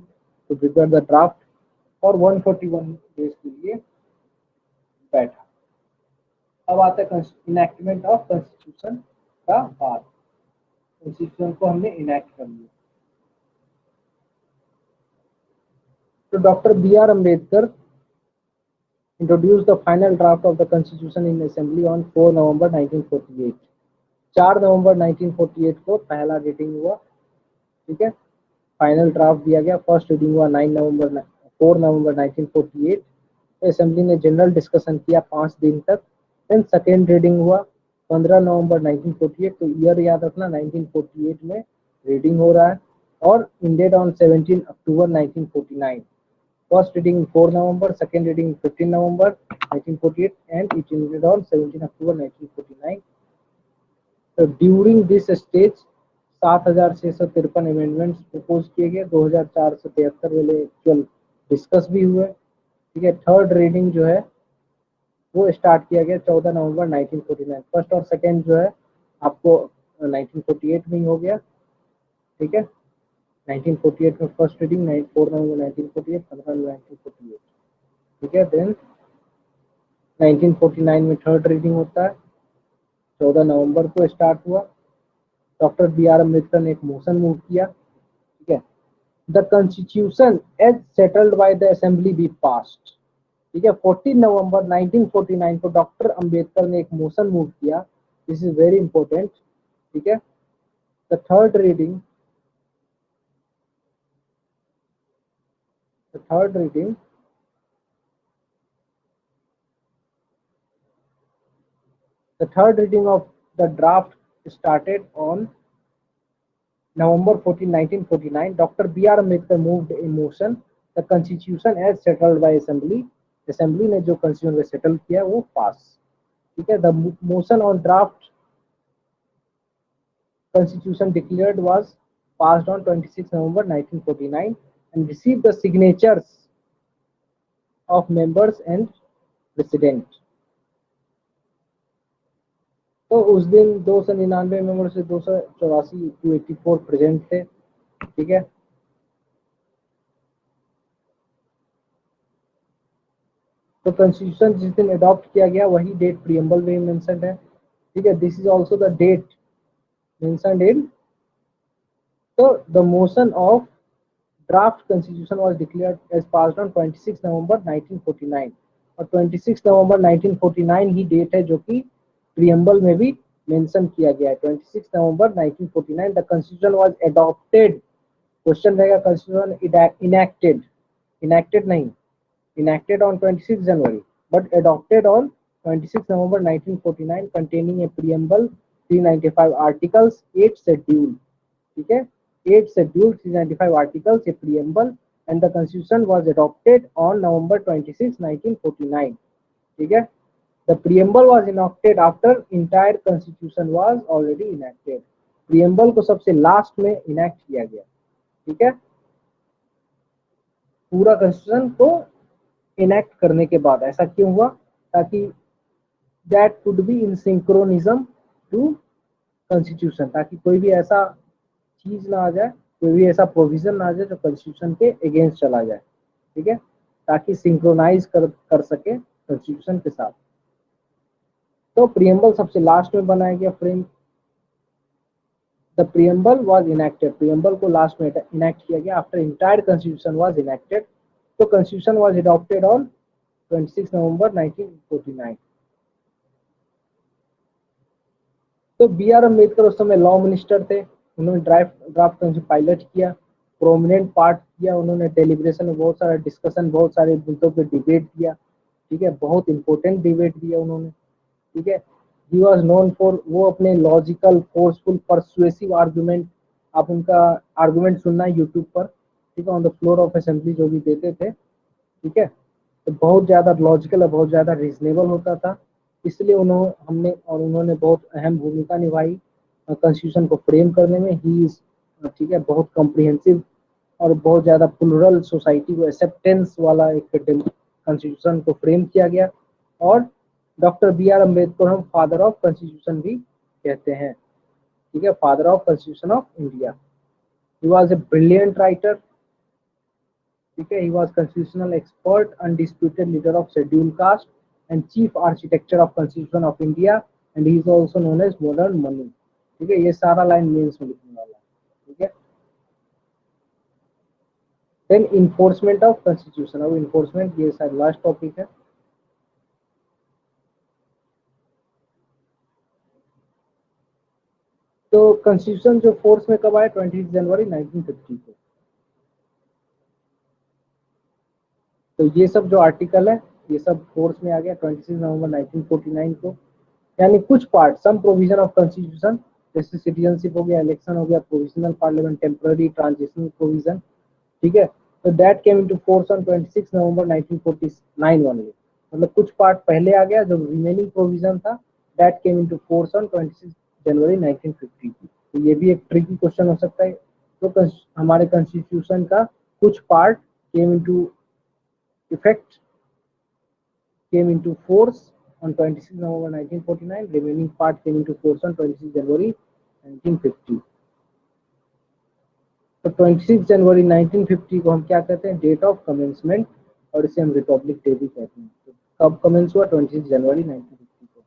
to prepare the draft और 141 डेज के लिए बैठा। अब आता है इनैक्टमेंट ऑफ कॉन्स्टिट्यूशन का पार्ट। कॉन्स्टिट्यूशन को हमने इनैक्ट कर लिया। तो doctor B R Ambedkar introduced the final draft of the constitution in assembly on 4 November 1948। 4 नवंबर 1948 को पहला रीडिंग हुआ। ठीक है, फाइनल ड्राफ्ट दिया गया। फर्स्ट रीडिंग हुआ 4 नवंबर 1948। असेंबली ने जनरल डिस्कशन किया 5 दिन तक। देन सेकेंड रीडिंग हुआ 15 नवंबर 1948। तो ईयर याद रखना 1948 में रीडिंग हो रहा है और ended on 17 October 1949। First reading 4 November, second reading 15 November 1948 and it ended on 17 October 1949. So during this stage 7,653 amendments propose किए गए। 2,473 वाले एक्चुअल डिस्कस भी हुए। ठीक है, थर्ड रीडिंग जो है वो स्टार्ट किया गया 14 नवंबर 1949। फर्स्ट और सेकेंड जो है आपको 1948 में ही हो गया। ठीक है, 1948 में फर्स्ट रीडिंग 4 नवंबर 1948, 15 नवंबर 1948। ठीक है, देन 1949 में थर्ड रीडिंग होता है, 14 नवंबर को स्टार्ट हुआ। डॉक्टर बी आर अम्बेडकर ने एक मोशन मूव किया। ठीक है, the constitution as settled by the assembly be passed. ठीक है, 14 नवंबर 1949 को डॉक्टर अम्बेडकर ने एक मोशन मूव किया। This is very important. ठीक है, the third reading the third reading of the draft started on November 14, 1949. Dr. B.R. Ambedkar moved a motion, the constitution as settled by assembly। assembly ने जो constitution को settle किया वो pass। ठीक है, the motion on draft constitution declared was passed on 26 November 1949 and received the signatures of members and president। तो उस दिन 299 मेंबर से 284 284 प्रेजेंट थे, ठीक है। तो कॉन्स्टिट्यूशन जिस दिन अडॉप्ट किया गया वही डेट प्रियम्बल में मेंशन्ड है, ठीक है। This is also the date mentioned in, तो the motion of draft constitution was declared as passed on 26 November 1949, और 26 नवंबर 1949 ही डेट है जो कि प्रियम्बल में भी मेंशन किया गया है। 26 November 1949 the constitution was adopted, question रहेगा कॉन्स्टिट्यूशन इनैक्टेड, इनैक्टेड नहीं, enacted on 26 January but adopted on 26 November 1949 containing a preamble, 395 articles, 8 schedule, ठीक है, 8 schedule, 395 articles, a preamble, and the constitution was adopted on November 26, 1949, ठीक है। The preamble was enacted after entire constitution was already enacted, preamble को सबसे last में enact किया गया, ठीक है, पूरा कॉन्स्टिट्यूशन को इनैक्ट करने के बाद। ऐसा क्यों हुआ? ताकि that could be in synchronism to constitution, ताकि कोई भी ऐसा चीज ना आ जाए, कोई भी ऐसा प्रोविजन ना आ जाए जो कॉन्स्टिट्यूशन के अगेंस्ट चला जाए, ठीक है, ताकि सिंक्रोनाइज कर सके कॉन्स्टिट्यूशन के साथ। तो प्रियम्बल सबसे लास्ट में बनाया गया frame. The preamble was enacted, preamble को लास्ट में इनैक्ट किया गया after entire constitution was enacted. तो constitution was adopted on 26 November 1949। तो बी आर अम्बेडकर उस समय लॉ मिनिस्टर थे, उन्होंने ड्राफ्ट कॉन्स्टिट्यूशन पायलट किया, प्रोमिनेंट पार्ट किया, उन्होंने डेलिब्रेशन में बहुत सारा डिस्कशन, बहुत सारे मुद्दों पे डिबेट दिया, ठीक है, बहुत इंपॉर्टेंट डिबेट दिया उन्होंने, ठीक है। ही वॉज नोन फॉर, वो अपने लॉजिकल फोर्सफुल परसुएसिव आर्गुमेंट, आप उनका आर्गुमेंट सुनना है यूट्यूब पर, ठीक है, on the floor of assembly जो भी देते थे, ठीक है, तो बहुत ज्यादा लॉजिकल और बहुत ज्यादा रीजनेबल होता था, इसलिए उन्होंने बहुत अहम भूमिका निभाई कॉन्स्टिट्यूशन को फ्रेम करने में। ही इज, ठीक है, बहुत कॉम्प्रिहेंसिव और बहुत ज्यादा प्लुरल सोसाइटी को एक्सेप्टेंस वाला एक कॉन्स्टिट्यूशन को फ्रेम किया गया। और डॉक्टर बी आर अम्बेडकर हम फादर ऑफ कॉन्स्टिट्यूशन भी कहते हैं, ठीक है, father of constitution of India. He was a brilliant writer, ठीक है, he was constitutional expert, undisputed leader of scheduled caste and chief architecture of constitution of India, and he is also known as modern Manu, ठीक है, ये सारा line mains में लिखने वाला है, ठीक है। देन इन्फोर्समेंट ऑफ कॉन्स्टिट्यूशन, अब इन्फोर्समेंट ये शायद लास्ट टॉपिक है। तो कॉन्स्टिट्यूशन जो फोर्स में कब आया? 20 जनवरी 1950 को। तो ये सब जो आर्टिकल है ये सब फोर्स में आ गया 26 नवंबर 1949 को। यानी कुछ part, some provision of constitution, जैसे सिटीजनशिप हो गया, इलेक्शन हो गया, provisional parliament, temporary transitional provision, ठीक है, तो that came into force on 26 November 1949 only. मतलब कुछ पार्ट पहले आ गया, जो रिमेनिंग प्रोविजन था that came into force on 26 January 1950। तो ये भी एक ट्रिकी क्वेश्चन हो सकता है। तो हमारे कॉन्स्टिट्यूशन का कुछ part came into effect came into force on 26 November 1949. Remaining part came into force on 26 January 1950. तो 26 जनवरी 1950 को हम क्या कहते हैं? डेट ऑफ कमेंसमेंट, और इसे हम रिपब्लिक डे भी कहते हैं। तो कब कमेंस हुआ? 26 जनवरी 1950 को।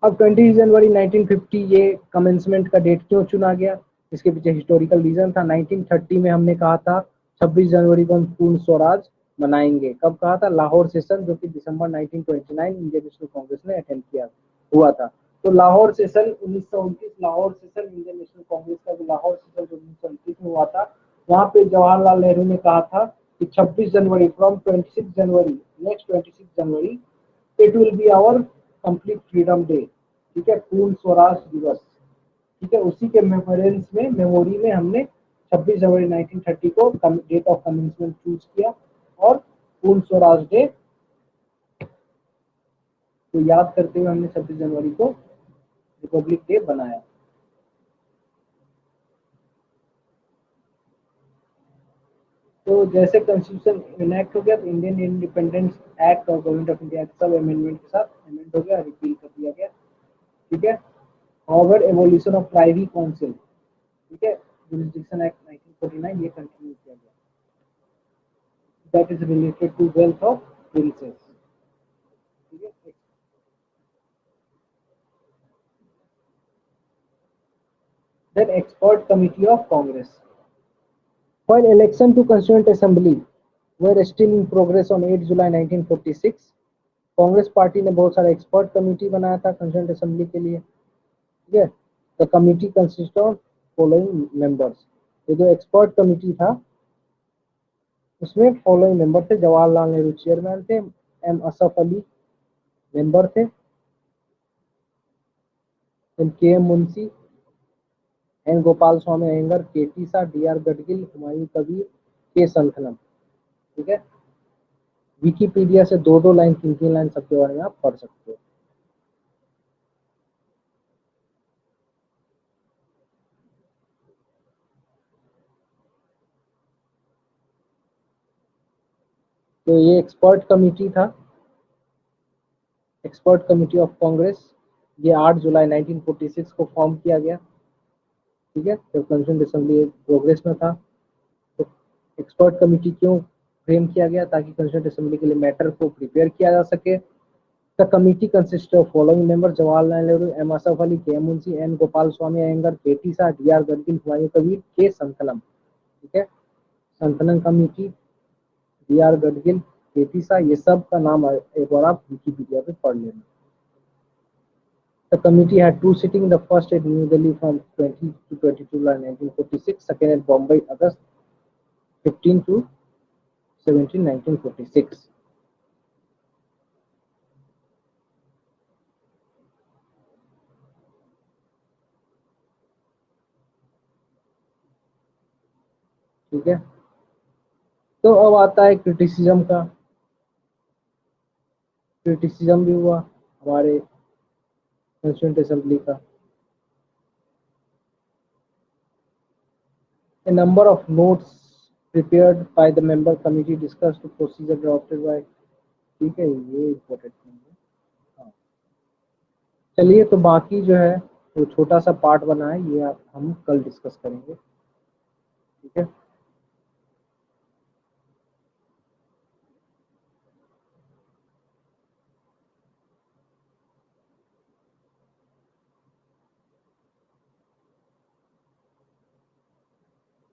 अब 26 जनवरी 1950 ये कमेंसमेंट का डेट क्यों चुना गया? इसके पीछे हिस्टोरिकल रीजन था। 1930 में हमने कहा था 26 जनवरी को हम पूर्ण स्वराज मनाएंगे। कब कहा था? लाहौर सेशन, जो कि दिसंबर 1929 इंडियन नेशनल कांग्रेस ने अटेंड किया हुआ था। तो Lahore session 1929, Lahore session Indian National Congress का जो लाहौर सेशन जो 1929 में हुआ था, वहां पे जवाहरलाल नेहरू ने कहा था कि 26 जनवरी from 26 January, next 26 January it will be our complete freedom day, ठीक है, पूर्ण स्वराज दिवस, ठीक है। उसी के मेमोरेंस में, मेमोरी में हमने 26 जनवरी 1930 को डेट ऑफ कमेंसमेंट चूज किया और पूर्ण स्वराज डे को याद करते हुए हमने 26 जनवरी को रिपब्लिक डे बनाया। तो जैसे कॉन्स्टिट्यूशन इनैक्ट हो गया तो इंडियन इंडिपेंडेंस एक्ट और गवर्नमेंट ऑफ इंडिया एक्ट सब अमेंडमेंट के साथ अमेंड हो गया, रिपील कर दिया गया, ठीक है। However, evolution of Privy Council, ठीक है, Jurisdiction Act 1949 ये कंटिन्यू किया गया, that is related to wealth of princes, ठीक है। Then expert committee of Congress. While election to Constituent Assembly were still in progress on 8 July 1946, Congress party ने बहुत सारा एक्सपर्ट कमेटी बनाया था कंस्टिट्यूएंट असेंबली के लिए, ठीक है। The committee consist of following members, ये जो एक्सपर्ट कमेटी था उसमें फॉलोइंग मेंबर थे: जवाहरलाल नेहरू चेयरमैन थे, एम असफ अली मेंबर थे, के M Munshi, N Gopalaswami Ayyangar, K T Shah, D R Gadgil, Humayun Kabir, K Santhanam, ठीक है। विकीपीडिया से 2-2 लाइन 3-3 लाइन सबके बारे में आप पढ़ सकते हो। तो ये एक्सपर्ट कमेटी था, एक्सपर्ट कमेटी ऑफ कांग्रेस, ये 8 जुलाई 1946 को फॉर्म किया गया, ठीक है, जब कंस्टिट्यूएंट असेंबली प्रोग्रेस में था। तो एक्सपर्ट कमेटी क्यों फ्रेम किया गया? ताकि कंस्टिट्यूएंट असेंबली के लिए मैटर को प्रिपेयर किया जा सके। The committee consist of following member: Jawaharlal Nehru, M Asaf Ali, K M Munshi, N Gopalaswami Ayyangar, K T Shah, D R Gadgil, Humayun Kabir, K Santhanam, ठीक है। Santhanam committee, D R Gadgil, K T सा, ये सब का नाम एक बार आप विकिपीडिया पे पढ़ लेना। The committee had 2 sittings, the first at New Delhi from 20 to 22 July 1946, second at Bombay August 15 to 17 1946. ठीक है, तो अब आता है क्रिटिसिज्म का। क्रिटिसिज्म भी हुआ हमारे कंस्टिट्यूएंट असेंबली का। A number of notes prepared by the member committee discussed the procedure adopted by, ठीक है, ये इम्पोर्टेंट नहीं है। हाँ, चलिए, तो बाकी जो है वो छोटा सा पार्ट बना है, ये आप हम कल डिस्कस करेंगे, ठीक है।